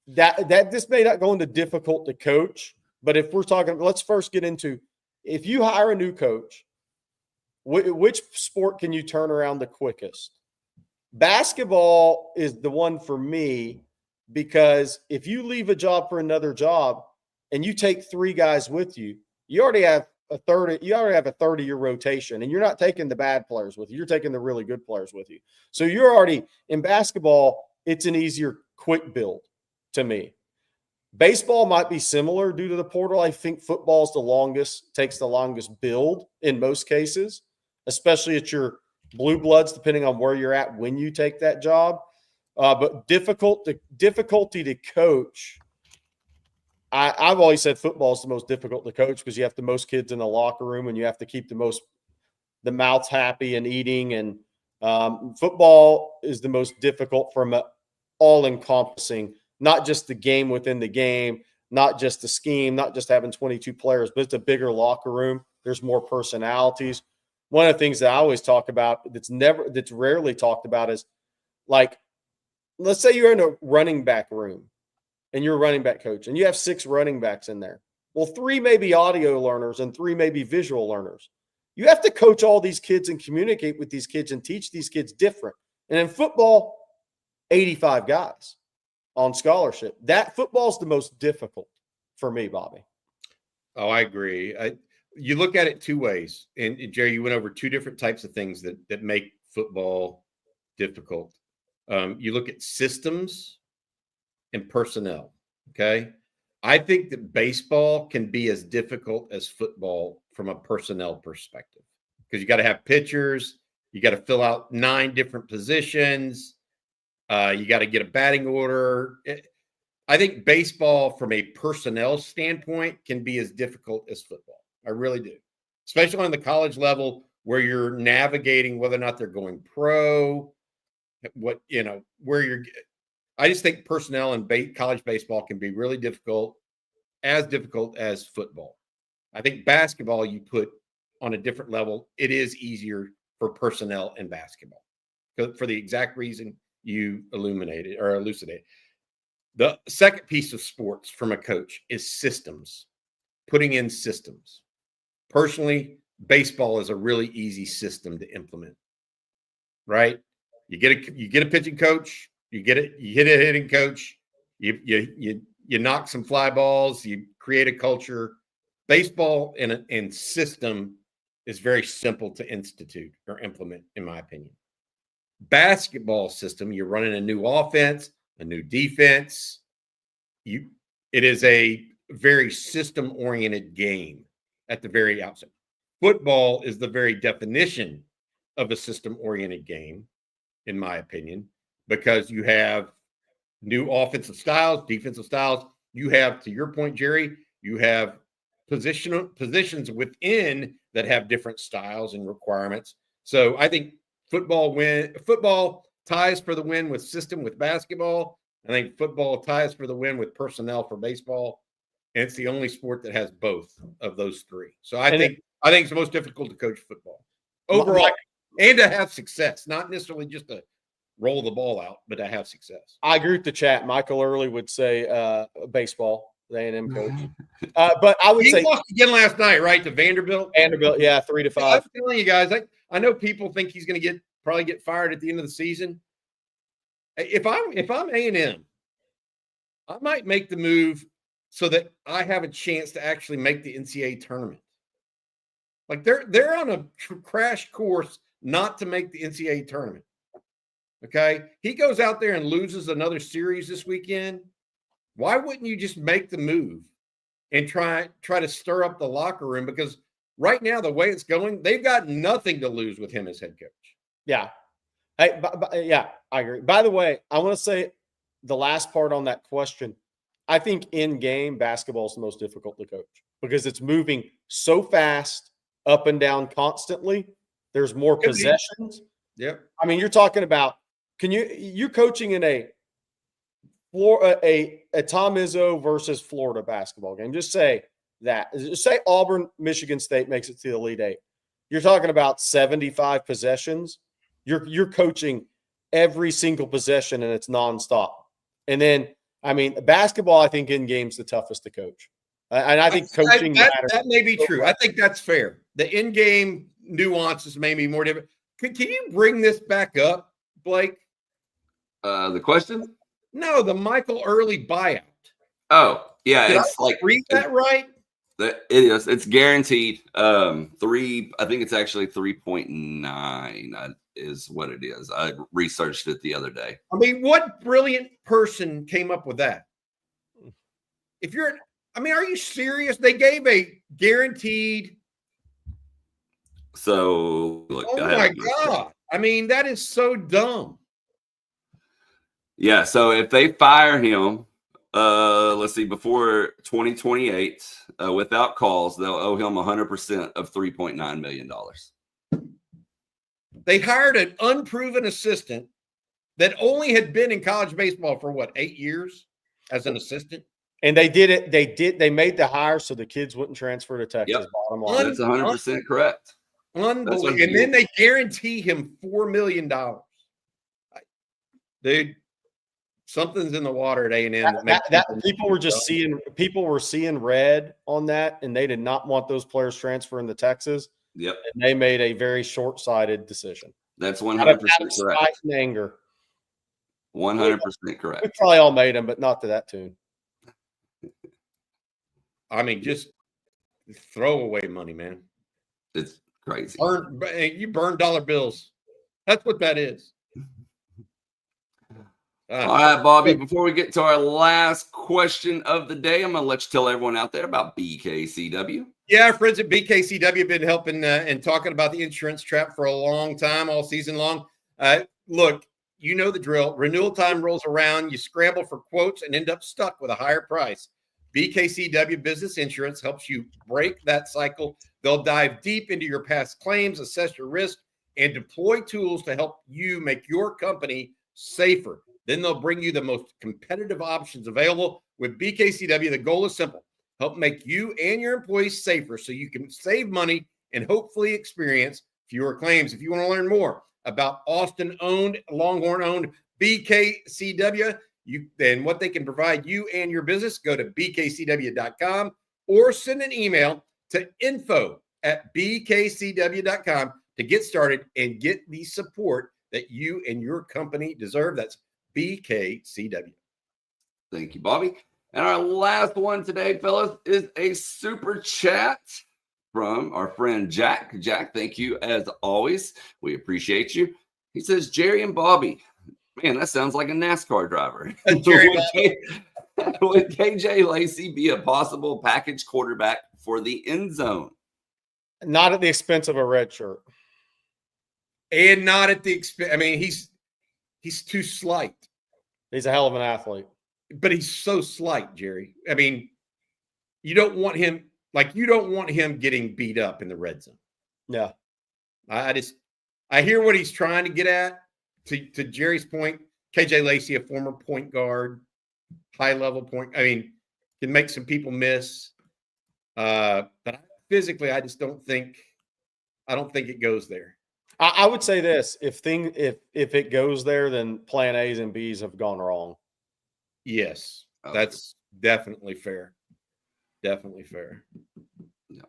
that this may not go into difficult to coach, but if we're talking, let's first get into, if you hire a new coach, which sport can you turn around the quickest? Basketball is the one for me because if you leave a job for another job and you take 3 guys with you, you already have a 30-year rotation, and you're not taking the bad players with you. You're taking the really good players with you. So you're already in basketball. It's an easier, quick build to me. Baseball might be similar due to the portal. I think football's takes the longest build in most cases, especially at your blue bloods, depending on where you're at when you take that job. But difficulty to coach. I've always said football is the most difficult to coach because you have the most kids in the locker room and you have to keep the mouths happy and eating. And football is the most difficult from all-encompassing, not just the game within the game, not just the scheme, not just having 22 players, but it's a bigger locker room. There's more personalities. One of the things that I always talk about that's rarely talked about is, like, let's say you're in a running back room and you're a running back coach and you have 6 running backs in there. Well, 3 may be audio learners and 3 may be visual learners. You have to coach all these kids and communicate with these kids and teach these kids different. And in football, 85 guys on scholarship. That football is the most difficult for me, Bobby. Oh, I agree. You look at it 2 ways. And Jerry, you went over 2 different types of things that make football difficult. You look at systems and personnel. Okay. I think that baseball can be as difficult as football from a personnel perspective because you got to have pitchers. You got to fill out 9 different positions. You got to get a batting order. I think baseball from a personnel standpoint can be as difficult as football. I really do, especially on the college level where you're navigating whether or not they're going pro, I just think personnel in college baseball can be really difficult as football. I think basketball you put on a different level. It is easier for personnel in basketball for the exact reason you elucidated. The second piece of sports from a coach is systems, putting in systems. Personally, baseball is a really easy system to implement, right? You get a pitching coach, you hit a hitting coach, you knock some fly balls, you create a culture. Baseball and system is very simple to institute or implement, in my opinion. Basketball system, you're running a new offense, a new defense. It is a very system-oriented game at the very outset. Football is the very definition of a system-oriented game, in my opinion, because you have new offensive styles, defensive styles. You have, to your point, Jerry, you have positions within that have different styles and requirements. So I think football ties for the win with system with basketball. I think football ties for the win with personnel for baseball. And it's the only sport that has both of those three. So I think it's the most difficult to coach football overall and to have success, not necessarily just to roll the ball out, but to have success. I agree with the chat. Michael Early would say baseball, the A&M coach. But I would say he lost again last night, right, to Vanderbilt? Vanderbilt, yeah, 3-5. I'm telling you guys, I know people think he's going to probably get fired at the end of the season. If I'm A&M, I might make the move so that I have a chance to actually make the NCAA tournament. Like they're on a crash course not to make the NCAA tournament. Okay, he goes out there and loses another series this weekend. Why wouldn't you just make the move and try to stir up the locker room? Because right now, the way it's going, they've got nothing to lose with him as head coach. Yeah. Yeah, I agree. By the way, I want to say the last part on that question. I think in-game basketball is the most difficult to coach because it's moving so fast up and down constantly. There's more possessions. Yep. I mean, you're talking about you're coaching in a Tom Izzo versus Florida basketball game. Just say that. Just say Auburn, Michigan State makes it to the Elite Eight. You're talking about 75 possessions. You're coaching every single possession and it's nonstop. And then, I mean, basketball, I think in game's the toughest to coach. And I think coaching that may be true. I think that's fair. The in-game nuances may be more different. Can you bring this back up, Blake? The question? No, the Michael Early buyout. Oh, yeah. Did it's I like read that right? It is. It's guaranteed. I think it's actually 3.9 is what it is. I researched it the other day. I mean, what brilliant person came up with that? Are you serious? They gave a guaranteed. So, look. Oh my God. I mean, that is so dumb. Yeah. So if they fire him, let's see, before 2028, without calls, they'll owe him 100% of $3.9 million. They hired an unproven assistant that only had been in college baseball for 8 years as an assistant. And they did it. They made the hire so the kids wouldn't transfer to Texas. Yep. Bottom line. That's 100% correct. Unbelievable. And then they guarantee him $4 million. Dude, something's in the water at A&M. People were seeing red on that, and they did not want those players transferring to Texas. Yep. And they made a very short-sighted decision. That's 100% correct. And anger. 100% correct. We probably all made them, but not to that tune. I mean, just throw away money, man. It's crazy. You burn dollar bills. That's what that is. All right, Bobby, before we get to our last question of the day, I'm going to let you tell everyone out there about BKCW. Yeah, our friends at BKCW have been helping and talking about the insurance trap for a long time, all season long. Look, you know the drill. Renewal time rolls around. You scramble for quotes and end up stuck with a higher price. BKCW Business Insurance helps you break that cycle They'll dive deep into your past claims, assess your risk, and deploy tools to help you make your company safer. Then they'll bring you the most competitive options available. With BKCW, the goal is simple: help make you and your employees safer so you can save money and hopefully experience fewer claims. If you want to learn more about Austin-owned, Longhorn-owned BKCW, and what they can provide you and your business, go to bkcw.com or send an email to info@bkcw.com to get started and get the support that you and your company deserve. That's BKCW. Thank you, Bobby. And our last one today, fellas, is a super chat from our friend Jack. Jack, thank you as always. We appreciate you. He says, Jerry and Bobby. Man, that sounds like a NASCAR driver. Jerry Would KJ Lacey be a possible package quarterback for the end zone? Not at the expense of a red shirt. And not at the expense. I mean, he's too slight. He's a hell of an athlete. But he's so slight, Jerry. I mean, you don't want him getting beat up in the red zone. Yeah. I hear what he's trying to get at. To Jerry's point, KJ Lacey, a former point guard, high-level point. I mean, can make some people miss. But physically, I just don't think it goes there. I would say this: if it goes there, then plan A's and B's have gone wrong. Yes, that's definitely fair. Definitely fair. Yeah.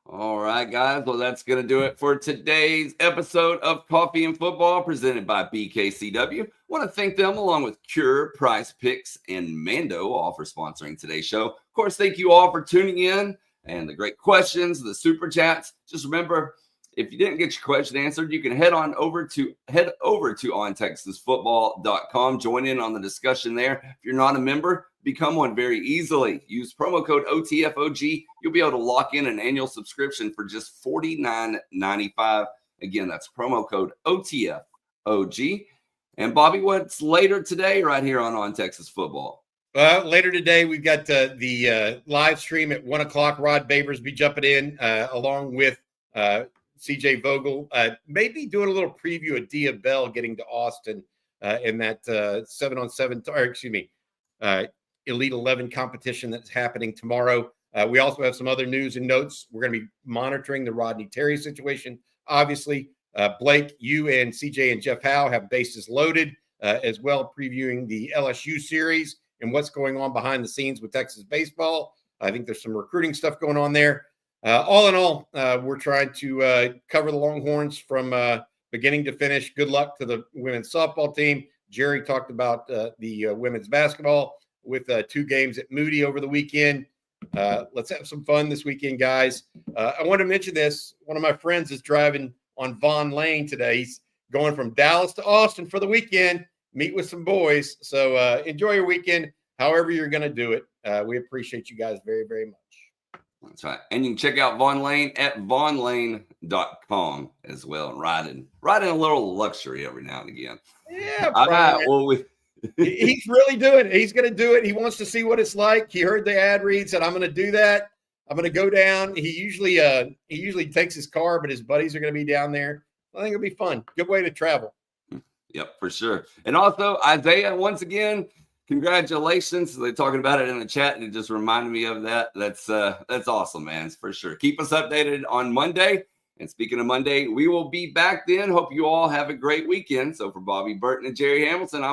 All right, guys. Well, that's going to do it for today's episode of Coffee and Football presented by BKCW. I want to thank them along with Cure, Price Picks, and Mando all for sponsoring today's show. Of course, thank you all for tuning in and the great questions, the super chats. Just remember, if you didn't get your question answered, you can head over to ontexasfootball.com. Join in on the discussion there. If you're not a member, become one very easily. Use promo code OTFOG. You'll be able to lock in an annual subscription for just $49.95. Again, that's promo code OTFOG. And Bobby, what's later today right here on Texas Football? Later today, we've got the live stream at 1 o'clock. Rod Babers be jumping in along with CJ Vogel, maybe doing a little preview of Dia Bell getting to Austin in that 7-on-7, or excuse me, Elite 11 competition that's happening tomorrow. We also have some other news and notes. We're going to be monitoring the Rodney Terry situation. Obviously, Blake, you and CJ and Jeff Howe have bases loaded, as well previewing the LSU series and what's going on behind the scenes with Texas baseball. I think there's some recruiting stuff going on there. All in all, we're trying to cover the Longhorns from beginning to finish. Good luck to the women's softball team. Jerry talked about the women's basketball with 2 games at Moody over the weekend. Let's have some fun this weekend, guys. I want to mention this. One of my friends is driving on Vaughn Lane today. He's going from Dallas to Austin for the weekend, meet with some boys. So enjoy your weekend, however you're going to do it. We appreciate you guys very, very much. That's right. And you can check out Vaughn Lane at vaughnlane.com as well. And riding a little luxury every now and again. Yeah. All right. Well, he's really doing it. He's going to do it. He wants to see what it's like. He heard the ad read, said, I'm going to do that. I'm going to go down. He usually takes his car, but his buddies are going to be down there. I think it'll be fun. Good way to travel. Yep, for sure. And also, Isaiah, once again, congratulations. They're talking about it in the chat, and it just reminded me of that. That's awesome, man. For sure. Keep us updated on Monday. And speaking of Monday, we will be back then. Hope you all have a great weekend. So for Bobby Burton and Jerry Hamilton,